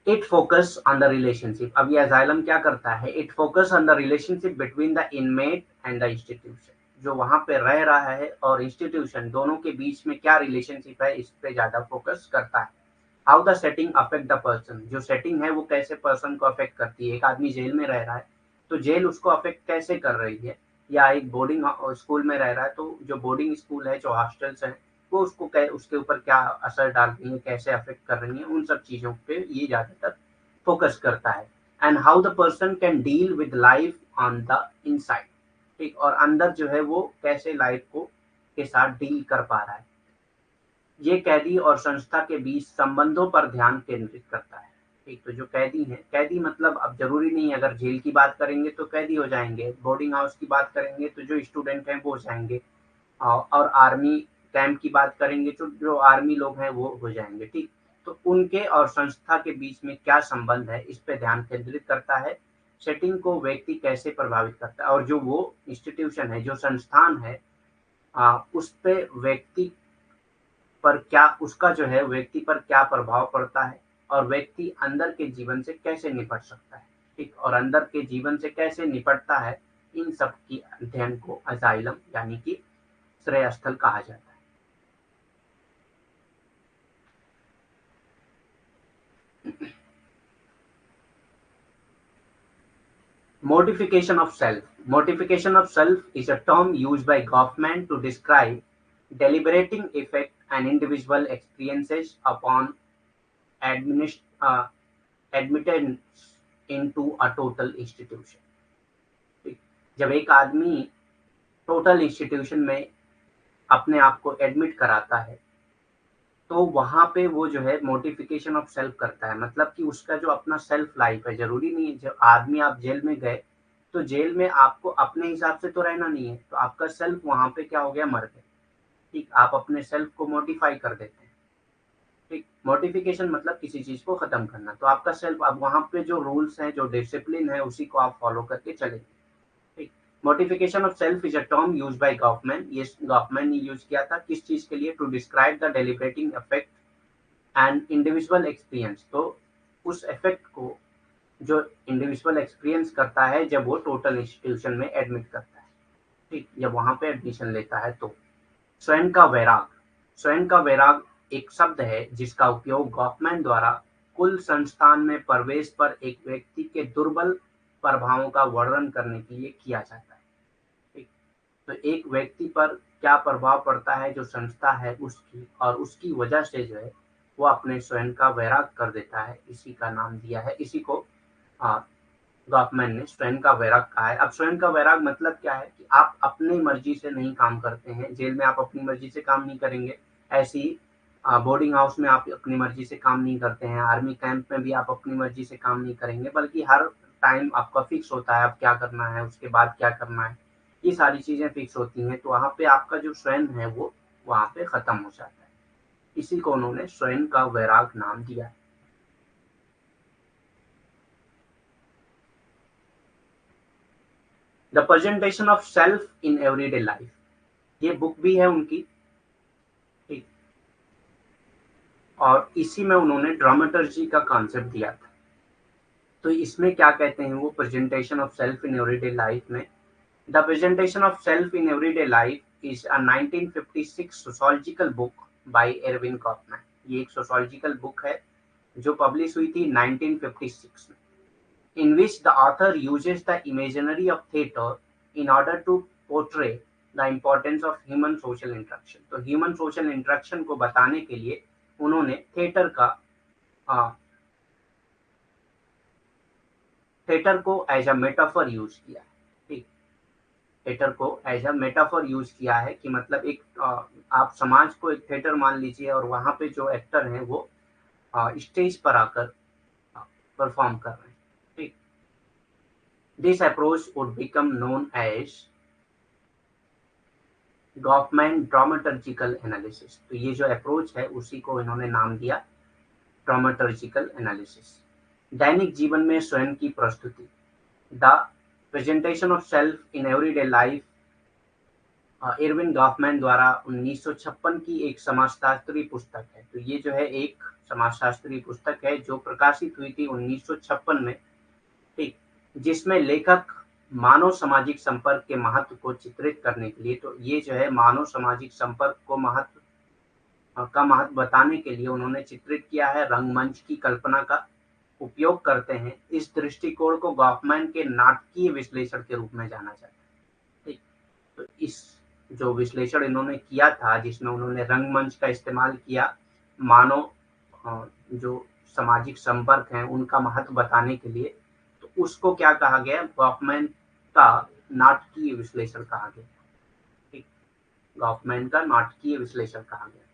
It focus on the relationship. अब ये अजाइलम क्या करता है? It focus on the relationship between the inmate and the institution. जो वहां पे रह रहा है और इंस्टीट्यूशन, दोनों के बीच में क्या रिलेशनशिप है, इस पे ज्यादा फोकस करता है। How the setting affect the person. जो सेटिंग है वो कैसे पर्सन को अफेक्ट करती है। एक आदमी जेल में रह रहा है, तो जेल उसको अफेक्ट कैसे कर रही है, या एक बोर्डिंग स्कूल में रह रहा है, तो जो बोर्डिंग स्कूल है, जो हॉस्टल्स हैं, वो उसके ऊपर क्या असर डाल रही है, कैसे अफेक्ट कर रही है, उन सब चीजों पे ये ज्यादातर फोकस करता है। And how the person can deal with life on the inside. ठीक, और अंदर जो है वो कैसे लाइफ को के साथ डील कर पा रहा है। ये कैदी और संस्था के बीच संबंधों पर ध्यान केंद्रित करता है। ठीक, तो जो कैदी हैं, कैदी मतलब अब जरूरी नहीं है, अगर जेल की बात करेंगे तो कैदी हो जाएंगे, बोर्डिंग हाउस की बात करेंगे तो जो स्टूडेंट हैं वो हो जाएंगे, और आर्मी कैंप की बात करेंगे तो जो आर्मी लोग हैं वो हो जाएंगे। ठीक, तो उनके और संस्था के बीच में क्या संबंध है, इस पे ध्यान केंद्रित करता है। सेटिंग को व्यक्ति कैसे प्रभावित करता है, और जो वो इंस्टीट्यूशन है, जो संस्थान है, उस पे व्यक्ति पर क्या, उसका जो है व्यक्ति पर क्या प्रभाव पड़ता है, और व्यक्ति अंदर के जीवन से कैसे निपट सकता है। ठीक, और अंदर के जीवन से कैसे निपटता है, इन सब की अध्ययन को अजाइलम यानी कि श्रेय स्थल कहा जाता है। Mortification of self. Mortification of self is a term used by Goffman to describe deliberating effect an individual experiences upon uh, admittance into a total institution. ठीक? जब एक आदमी टोटल इंस्टीट्यूशन में अपने आप को एडमिट कराता है, तो वहां पे वो जो है मोटिफिकेशन ऑफ सेल्फ करता है। मतलब कि उसका जो अपना सेल्फ लाइफ है, जरूरी नहीं है जब आदमी आप जेल में गए तो जेल में आपको अपने हिसाब से तो रहना नहीं है, तो आपका सेल्फ वहां पे क्या हो गया, मर गया। ठीक, आप अपने सेल्फ को मॉडिफाई कर देते हैं। ठीक, मॉडिफिकेशन मतलब किसी चीज को खत्म करना, तो आपका सेल्फ, अब वहां पे जो रूल्स हैं, जो डिसिप्लिन है, उसी को आप फॉलो करके चलेंगे। ठीक, modification of self is a term use by Goffman. ये गॉफमैन ने यूज किया था किस चीज के लिए? To describe the deliberating effect and individual experience. तो उस इफेक्ट को जो इंडिविजुअल एक्सपीरियंस करता है जब वो टोटल इंस्टीट्यूशन में एडमिट करता है। ठीक, जब वहां पे एडमिशन लेता है तो स्वयं का वैराग। स्वयं का वैराग एक शब्द है जिसका उपयोग गॉफमैन द्वारा कुल संस्थान में प्रवेश पर एक व्यक्ति के दुर्बल प्रभावों का वर्णन करने के लिए किया जाता है। ठीक, तो एक व्यक्ति पर क्या प्रभाव पड़ता है जो संस्था है उसकी, और उसकी वजह से जो है वो अपने स्वयं का वैराग कर देता है। इसी का नाम दिया है, इसी को गॉफमैन ने स्वयं का वैराग कहा है। अब स्वयं का वैराग मतलब क्या है कि आप अपनी मर्जी से नहीं काम करते हैं। जेल में आप अपनी मर्जी से काम नहीं करेंगे, ऐसे ही बोर्डिंग हाउस में आप अपनी मर्जी से काम नहीं करते हैं, आर्मी कैंप में भी आप अपनी मर्जी से काम नहीं करेंगे, बल्कि हर टाइम आपका फिक्स होता है, अब क्या करना है, उसके बाद क्या करना है, ये सारी चीजें फिक्स होती हैं। तो वहाँ पे आपका जो स्वयं है वो वहाँ पे खत्म हो जाता है। इसी को उन्होंने स्वयं का वैराग नाम दिया है। The presentation of self in everyday life, ये बुक भी है उनकी, ठीक। और इसी में उन्होंने ड्रामेटर्जी का कॉन्सेप्ट दिया था। तो इसमें क्या कहते हैं वो, presentation of self in everyday life में, the presentation of self in everyday life is a 1956 sociological book by Erving Goffman. ये एक सोशियोलॉजिकल बुक है जो पब्लिश हुई थी 1956 में, in which the author uses the imaginary of theater in order to portray the importance of human social interaction। तो human social interaction को बताने के लिए उन्होंने थिएटर को एज अ मेटाफर यूज किया है, ठीक। थिएटर को एज अ मेटाफर यूज किया है कि मतलब एक आप समाज को एक थिएटर मान लीजिए, और वहां पे जो एक्टर हैं वो स्टेज पर आकर परफॉर्म कर रहे हैं, ठीक। This approach would become known as Goffman dramaturgical analysis. तो ये जो अप्रोच है उसी को इन्होंने नाम दिया ड्रामेटर्जिकल एनालिसिस। दैनिक जीवन में स्वयं की प्रस्तुति, the presentation of self in everyday life, Irwin Goffman द्वारा 1956 की एक समाजशास्त्री पुस्तक है। तो ये जो है एक समाजशास्त्री पुस्तक है जो प्रकाशित हुई थी 1956 में, ठीक। जिसमें लेखक मानव सामाजिक संपर्क के महत्व को चित्रित करने के लिए, तो ये जो है मानव सामाजिक संपर्क को का महत्व बताने के लिए उन्होंने चित्रित किया है, रंगमंच की कल्पना का उपयोग करते हैं। इस दृष्टिकोण को गॉफमैन के नाटकीय विश्लेषण के रूप में जाना जाता है, ठीक। तो इस जो विश्लेषण इन्होंने किया था जिसमें उन्होंने रंगमंच का इस्तेमाल किया मानव जो सामाजिक संपर्क हैं उनका महत्व बताने के लिए, तो उसको क्या कहा गया, गॉफमैन का नाटकीय विश्लेषण कहा गया, ठीक। गॉफमैन का नाटकीय विश्लेषण कहा गया।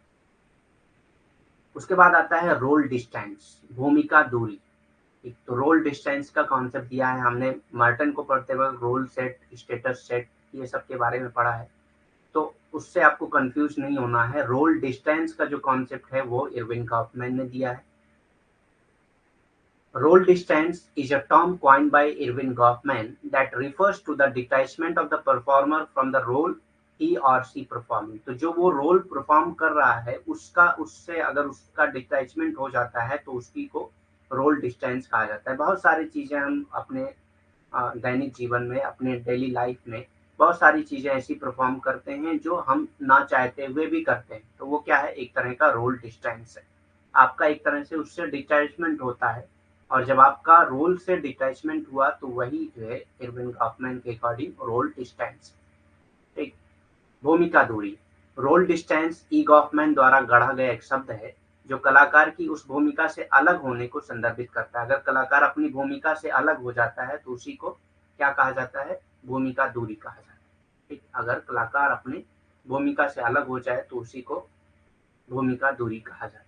उसके बाद आता है रोल डिस्टेंस, भूमिका दूरी, ठीक। तो रोल डिस्टेंस का कॉन्सेप्ट दिया है हमने मर्टन को पढ़ते वक्त, रोल सेट, स्टेटस सेट, ये सब के बारे में पढ़ा है, तो उससे आपको कंफ्यूज नहीं होना है। रोल डिस्टेंस का जो कॉन्सेप्ट है वो इरविन गॉफमैन ने दिया है। Role distance is a term coined by Irving Goffman that refers to the detachment of the performer from the role he or she performing। तो जो वो रोल परफॉर्म कर रहा है उसका, उससे अगर उसका डिटैचमेंट हो जाता है तो उसकी को रोल डिस्टेंस कहा जाता है। बहुत सारी चीजें हम अपने दैनिक जीवन में, अपने डेली लाइफ में बहुत सारी चीजें ऐसी परफॉर्म करते हैं जो हम ना चाहते हुए भी करते हैं, तो वो क्या है, एक तरह का रोल डिस्टेंस है। आपका एक तरह से उससे डिटैचमेंट होता है, और जब आपका रोल से डिटैचमेंट हुआ तो वही जो है इरविन गॉफमैन के अकॉर्डिंग रोल डिस्टेंस, ठीक। भूमिका दूरी, रोल डिस्टेंस ई गॉफमैन द्वारा गढ़ा गया एक शब्द है जो कलाकार की उस भूमिका से अलग होने को संदर्भित करता है। अगर कलाकार अपनी भूमिका से अलग हो जाता है तो उसी को क्या कहा जाता है, भूमिका दूरी कहा जाता है, ठीक। अगर कलाकार अपनी भूमिका से अलग हो जाए तो उसी को भूमिका दूरी कहा जाता है।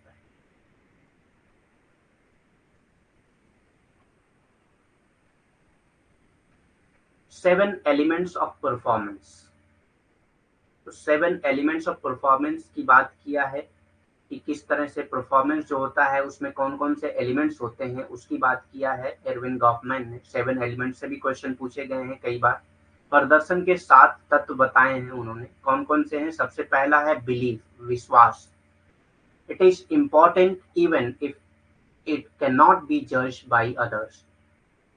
7 एलिमेंट्स ऑफ परफॉर्मेंस। तो 7 एलिमेंट्स ऑफ परफॉर्मेंस की बात किया है कि किस तरह से परफॉर्मेंस जो होता है उसमें कौन कौन से एलिमेंट्स होते हैं, उसकी बात किया है एरविन गॉफमैन ने। 7 एलिमेंट्स से भी क्वेश्चन पूछे गए हैं कई बार। प्रदर्शन के 7 तत्व बताए हैं उन्होंने, कौन कौन से हैं। सबसे पहला है बिलीव, विश्वास। It is important even if it can not be जज बाई अदर्स।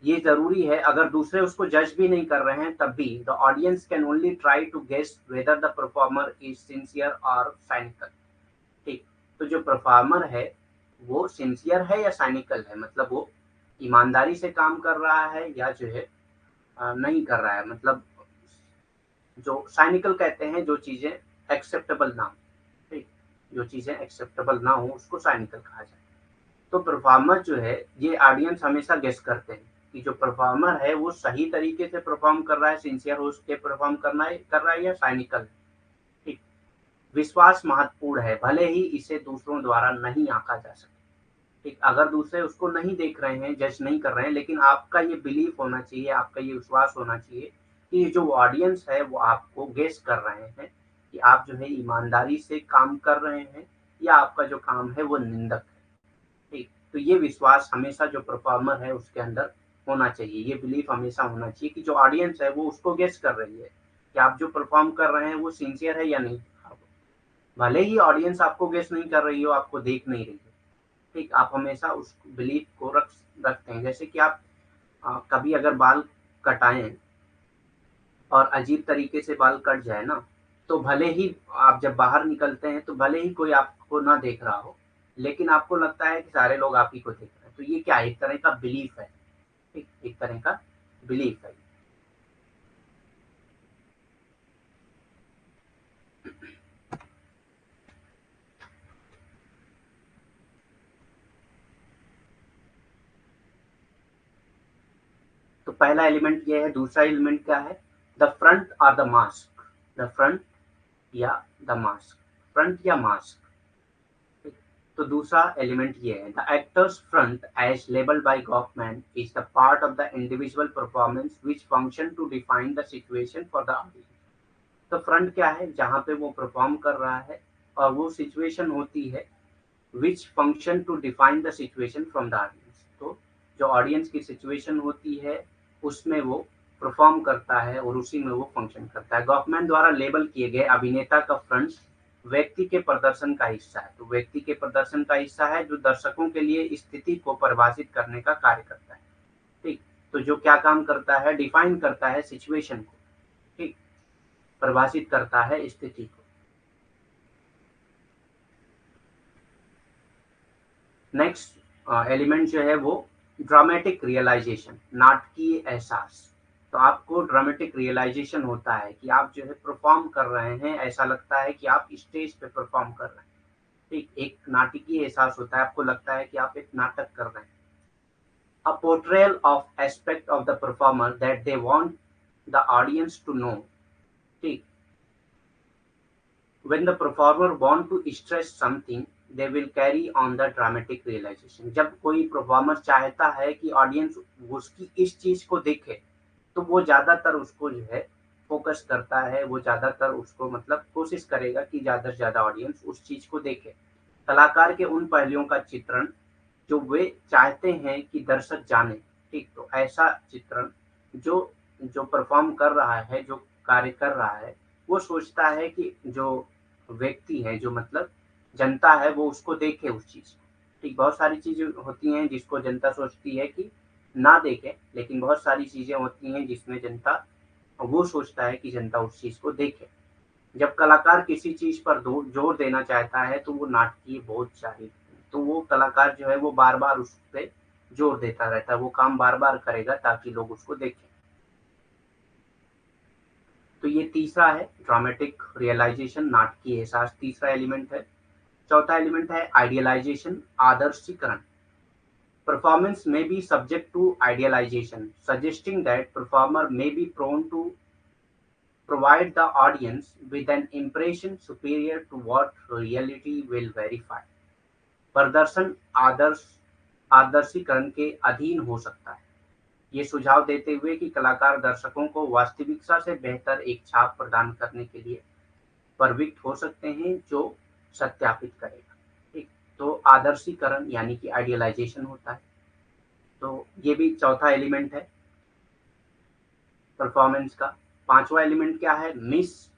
ये जरूरी है, अगर दूसरे उसको जज भी नहीं कर रहे हैं तब भी the audience can only try to guess whether the performer is sincere और साइनिकल, ठीक। तो जो परफॉर्मर है वो सिंसियर है या साइनिकल है, मतलब वो ईमानदारी से काम कर रहा है या जो है नहीं कर रहा है। मतलब जो साइनिकल कहते हैं जो चीजें एक्सेप्टेबल ना हो, ठीक, जो चीजें एक्सेप्टेबल ना हो उसको साइनिकल कहा जाए। तो परफॉर्मर जो है, ये ऑडियंस हमेशा गेस करते हैं कि जो परफॉर्मर है वो सही तरीके से परफॉर्म कर रहा है, सिंसियर हो के परफॉर्म कर रहा है या साइनिकल, ठीक। विश्वास महत्वपूर्ण है, भले ही इसे दूसरों द्वारा नहीं आंका जा सकता, ठीक। अगर दूसरे उसको नहीं देख रहे हैं, जज नहीं कर रहे हैं, लेकिन आपका ये बिलीफ होना चाहिए, आपका ये विश्वास होना चाहिए कि जो ऑडियंस है वो आपको गेस कर रहे हैं कि आप जो है ईमानदारी से काम कर रहे हैं या आपका जो काम है वो निंदक है, ठीक। तो ये विश्वास हमेशा जो परफॉर्मर है उसके अंदर होना चाहिए, ये बिलीफ हमेशा होना चाहिए कि जो ऑडियंस है वो उसको गेस कर रही है कि आप जो परफॉर्म कर रहे हैं वो सिंसियर है या नहीं। भले ही ऑडियंस आपको गेस नहीं कर रही हो, आपको देख नहीं रही है, ठीक, आप हमेशा उस बिलीफ को रखते हैं। जैसे कि आप कभी अगर बाल कटाएं और अजीब तरीके से बाल कट जाए ना, तो भले ही आप जब बाहर निकलते हैं तो भले ही कोई आपको ना देख रहा हो, लेकिन आपको लगता है कि सारे लोग आप ही को देख रहे हैं। तो ये क्या है? एक तरह का बिलीफ है, ठीक, एक तरह का बिलीफ है। तो पहला एलिमेंट ये है। दूसरा एलिमेंट क्या है? द फ्रंट और द मास्क। द फ्रंट या द मास्क, फ्रंट या मास्क। तो दूसरा एलिमेंट ये है, the actor's front as labelled by Goffman is the part of the individual performance which function to define the situation for the audience. तो फ्रंट क्या है? जहाँ पे वो परफॉर्म कर रहा है और वो सिचुएशन होती है which function to define the situation from the audience. तो जो ऑडियंस की सिचुएशन होती है उसमें वो परफॉर्म करता है और उसी में वो फंक्शन करता है। गॉफमैन द्वारा लेबल किए गए अभिनेता का फ्रंट व्यक्ति के प्रदर्शन का हिस्सा है। तो व्यक्ति के प्रदर्शन का हिस्सा है जो दर्शकों के लिए स्थिति को परिभाषित करने का कार्य करता है, ठीक। तो जो क्या काम करता है? डिफाइन करता है सिचुएशन को, ठीक, परिभाषित करता है स्थिति को। नेक्स्ट एलिमेंट जो है वो ड्रामेटिक रियलाइजेशन, नाटकीय एहसास। तो आपको ड्रामेटिक रियलाइजेशन होता है कि आप जो है परफॉर्म कर रहे हैं, ऐसा लगता है कि आप स्टेज पे परफॉर्म कर रहे हैं, ठीक। एक नाटकीय एहसास होता है, आपको लगता है कि आप एक नाटक कर रहे हैं। A portrayal of aspect of the performer that they want the audience to know, ठीक। When the performer want to stress something, they will carry on the dramatic realization। जब कोई परफॉर्मर चाहता है कि ऑडियंस उसकी इस चीज को देखे, तो वो ज्यादातर उसको जो है फोकस करता है, वो ज्यादातर उसको मतलब कोशिश करेगा कि ज्यादा से ज्यादा ऑडियंस उस चीज को देखे। कलाकार के उन पहलुओं का चित्रण जो वे चाहते हैं कि दर्शक जाने, ठीक। तो ऐसा चित्रण जो जो परफॉर्म कर रहा है, जो कार्य कर रहा है, वो सोचता है कि जो व्यक्ति है, जो मतलब जनता है, वो उसको देखे उस चीज को, ठीक। बहुत सारी चीजें होती हैं जिसको जनता सोचती है कि ना देखे, लेकिन बहुत सारी चीजें होती हैं जिसमें जनता वो सोचता है कि जनता उस चीज को देखे। जब कलाकार किसी चीज पर जोर देना चाहता है तो वो नाटकीय बहुत चाहिए, तो वो कलाकार जो है वो बार बार उस पे जोर देता रहता है, वो काम बार बार करेगा ताकि लोग उसको देखें। तो ये तीसरा है ड्रामेटिक रियलाइजेशन, नाटकीय एहसास, तीसरा एलिमेंट है। चौथा एलिमेंट है आइडियलाइजेशन, आदर्शीकरण। Performance may be subject to idealization, suggesting that performer may be prone to provide the audience with an impression superior to what reality will verify। प्रदर्शन आदर्शीकरण के अधीन हो सकता है, ये सुझाव देते हुए कि कलाकार दर्शकों को वास्तविकता से बेहतर एक छाप प्रदान करने के लिए प्रवृत्त हो सकते हैं जो सत्यापित करेगा, ठीक। तो आदर्शीकरण यानी कि आइडियलाइजेशन होता है। तो ये भी चौथा एलिमेंट है परफॉर्मेंस का। पांचवा एलिमेंट क्या है? मिस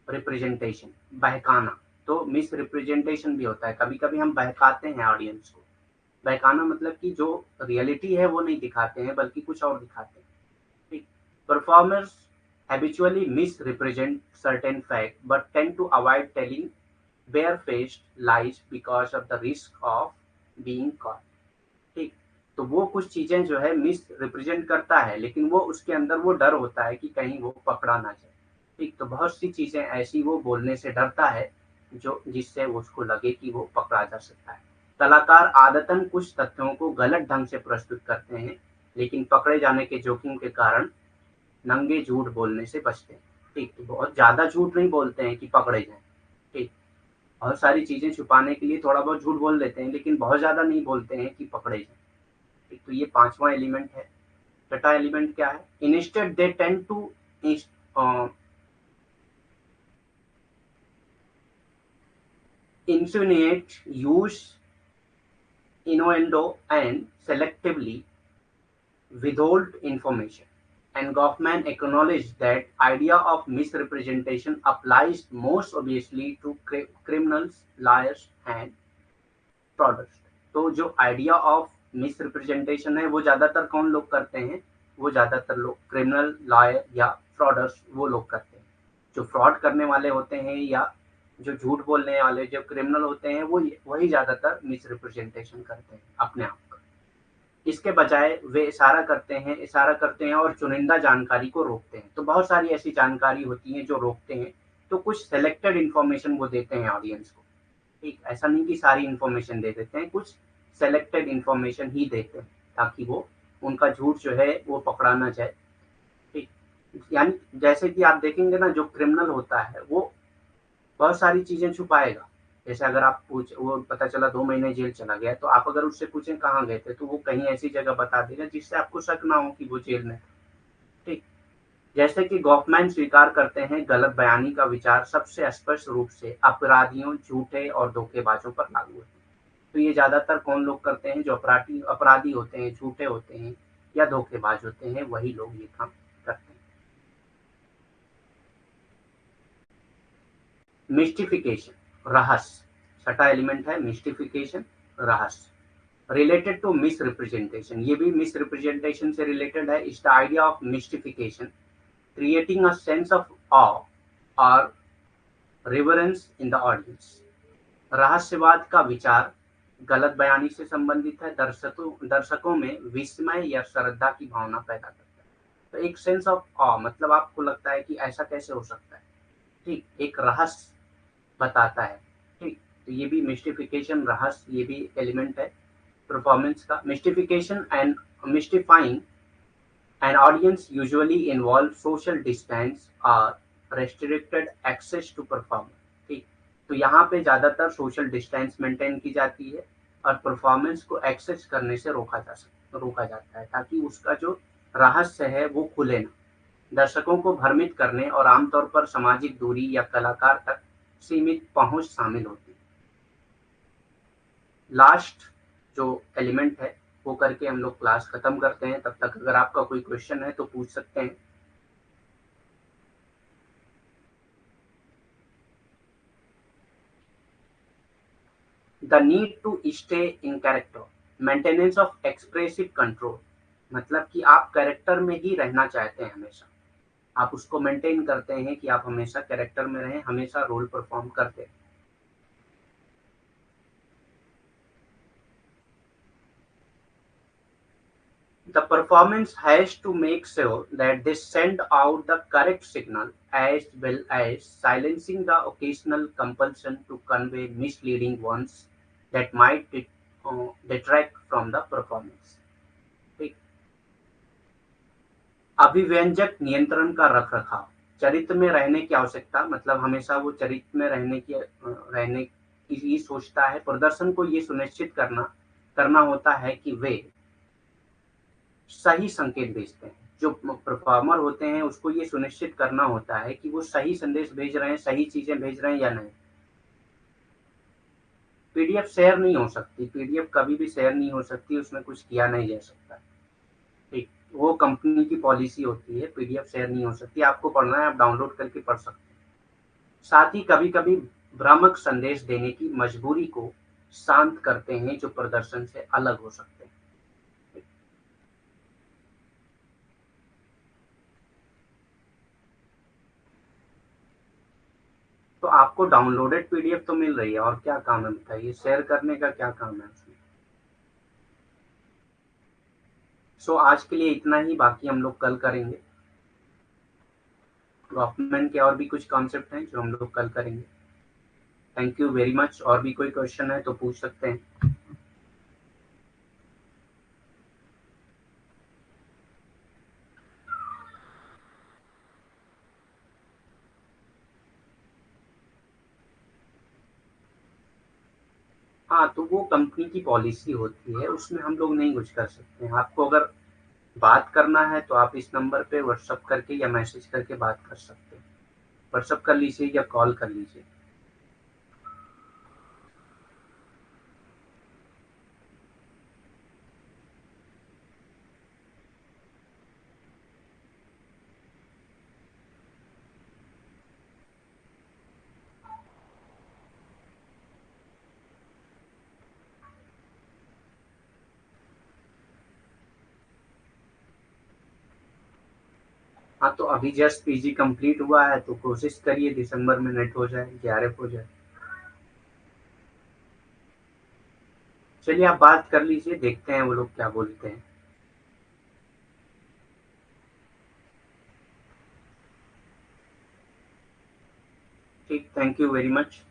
रिप्रेजेंटेशन, बहकाना। तो मिस रिप्रेजेंटेशन भी होता है, कभी कभी हम बहकाते हैं ऑडियंस को। बहकाना मतलब कि जो रियलिटी है वो नहीं दिखाते हैं बल्कि कुछ और दिखाते हैं, ठीक। Performers habitually misrepresent certain fact but tend to avoid telling barefaced lies because of the risk of being caught, ठीक। तो वो कुछ चीजें जो है मिस रिप्रेजेंट करता है, लेकिन वो उसके अंदर वो डर होता है कि कहीं वो पकड़ा ना जाए, ठीक, तो बहुत सी चीजें ऐसी वो बोलने से डरता है जो जिससे उसको लगे कि वो पकड़ा जा सकता है। कलाकार आदतन कुछ तथ्यों को गलत ढंग से प्रस्तुत करते हैं, लेकिन पकड़े जाने के जोखिम के कारण नंगे झूठ बोलने से बचते हैं। ठीक, तो बहुत ज्यादा झूठ नहीं बोलते हैं कि पकड़े जाएं। ठीक, बहुत सारी चीजें छुपाने के लिए थोड़ा बहुत झूठ बोल देते हैं, लेकिन बहुत ज्यादा नहीं बोलते हैं कि पकड़े जाएं। ठीक, तो ये पांचवा एलिमेंट है। छठा एलिमेंट क्या है? Instead they tend to insinuate, use innuendo, and selectively withhold information. And Goffman acknowledged that idea of misrepresentation applies most obviously to criminals, liars, and fraudsters. तो जो आइडिया ऑफ मिसरिप्रेजेंटेशन है वो ज्यादातर कौन लोग करते हैं? वो ज्यादातर लोग क्रिमिनल, लॉयर या फ्रॉडर्स वो लोग करते हैं। जो फ्रॉड करने वाले होते हैं या जो झूठ बोलने वाले जो क्रिमिनल होते हैं वो वही ज्यादातर मिसरिप्रेजेंटेशन करते हैं अपने आप का। इसके बजाय वे इशारा करते हैं और चुनिंदा जानकारी को रोकते हैं। तो बहुत सारी ऐसी जानकारी होती है जो रोकते हैं। तो कुछ सेलेक्टेड इंफॉर्मेशन वो देते हैं ऑडियंस को। ठीक, ऐसा नहीं कि सारी इंफॉर्मेशन दे देते हैं, कुछ सेलेक्टेड इंफॉर्मेशन ही देते हैं ताकि वो उनका झूठ जो है वो पकड़ा ना जाए। ठीक, यानी जैसे कि आप देखेंगे ना, जो क्रिमिनल होता है वो बहुत सारी चीजें छुपाएगा। जैसे अगर आप वो पता चला 2 महीने जेल चला गया, तो आप अगर उससे पूछें कहाँ गए थे, तो वो कहीं ऐसी जगह बता देगा जिससे आपको शक ना हो कि वो जेल में। ठीक, जैसे कि गॉफमैन स्वीकार करते हैं, गलत बयानी का विचार सबसे स्पष्ट रूप से अपराधियों, झूठे और धोखेबाजों पर लागू है। तो ये ज्यादातर कौन लोग करते हैं? जो अपराधी अपराधी होते हैं, झूठे होते हैं या धोखेबाज होते हैं, वही लोग ये काम करते हैं। मिस्टिफिकेशन, रहस्य। छठा एलिमेंट है मिस्टिफिकेशन, रहस्य। रिलेटेड टू मिस रिप्रेजेंटेशन, ये भी मिस रिप्रेजेंटेशन से रिलेटेड है। Is the idea of mystification creating a sense of awe और रिवरेंस इन द ऑडियंस। रहस्यवाद का विचार गलत बयानी से संबंधित है, दर्शकों में विस्मय या श्रद्धा की भावना पैदा करता है। तो एक सेंस ऑफ ऑ मतलब आपको लगता है कि ऐसा कैसे हो सकता है। ठीक, एक रहस्य बताता है। ठीक, तो ये भी मिस्टिफिकेशन, रहस्य, ये भी एलिमेंट है परफॉर्मेंस का। मिस्टिफिकेशन and mystifying an audience usually involve social distance or restricted access to performance। ठीक, तो यहाँ पे ज्यादातर सोशल डिस्टेंस मेंटेन की जाती है और परफॉर्मेंस को एक्सेस करने से रोका जाता है ताकि उसका जो रहस्य है वो खुले ना। दर्शकों को भ्रमित करने और आमतौर पर सामाजिक दूरी या कलाकार तक सीमित पहुंच शामिल होती है। लास्ट जो एलिमेंट है वो करके हम लोग क्लास खत्म करते हैं। तब तक अगर आपका कोई क्वेश्चन है तो पूछ सकते हैं। The need to stay in character, maintenance of expressive control. मतलब कि आप कैरेक्टर में ही रहना चाहते हैं हमेशा, आप उसको मेंटेन करते हैं कि आप हमेशा कैरेक्टर में रहें, हमेशा रोल परफॉर्म करते हैं। The performance has to make sure that they send out the correct signal as well as silencing the occasional compulsion to convey misleading ones that might detract from the performance। ठीक, अभिव्यंजक नियंत्रण का रख रखाव, चरित्र में रहने की आवश्यकता, मतलब हमेशा वो चरित्र में रहने की ही सोचता है। प्रदर्शन को ये सुनिश्चित करना होता है कि वे सही संकेत भेजते हैं। जो परफॉर्मर होते हैं उसको ये सुनिश्चित करना होता है कि वो सही संदेश भेज रहे हैं, सही चीजें भेज रहे हैं या नहीं। पीडीएफ शेयर नहीं हो सकती, पीडीएफ कभी भी शेयर नहीं हो सकती, उसमें कुछ किया नहीं जा सकता। ठीक, वो कंपनी की पॉलिसी होती है, पीडीएफ शेयर नहीं हो सकती। आपको पढ़ना है आप डाउनलोड करके पढ़ सकते हैं। साथ ही कभी कभी भ्रामक संदेश देने की मजबूरी को शांत करते हैं जो प्रदर्शन से अलग हो सकते हैं। तो आपको डाउनलोडेड पीडीएफ तो मिल रही है, और क्या काम है बताइए, शेयर करने का क्या काम है उसमें। सो आज के लिए इतना ही, बाकी हम लोग कल करेंगे। डॉक्यूमेंट के और भी कुछ कॉन्सेप्ट हैं जो हम लोग कल करेंगे। Thank you very much. और भी कोई क्वेश्चन है तो पूछ सकते हैं। हाँ, तो वो कंपनी की पॉलिसी होती है, उसमें हम लोग नहीं कुछ कर सकते हैं। आपको अगर बात करना है तो आप इस नंबर पे व्हाट्सअप करके या मैसेज करके बात कर सकते हैं। व्हाट्सअप कर लीजिए या कॉल कर लीजिए। हाँ, तो अभी जस्ट पीजी कंप्लीट हुआ है तो कोशिश करिए दिसंबर में नेट हो जाए, जेआरएफ हो जाए। चलिए आप बात कर लीजिए, देखते हैं वो लोग क्या बोलते हैं। ठीक, थैंक यू वेरी मच।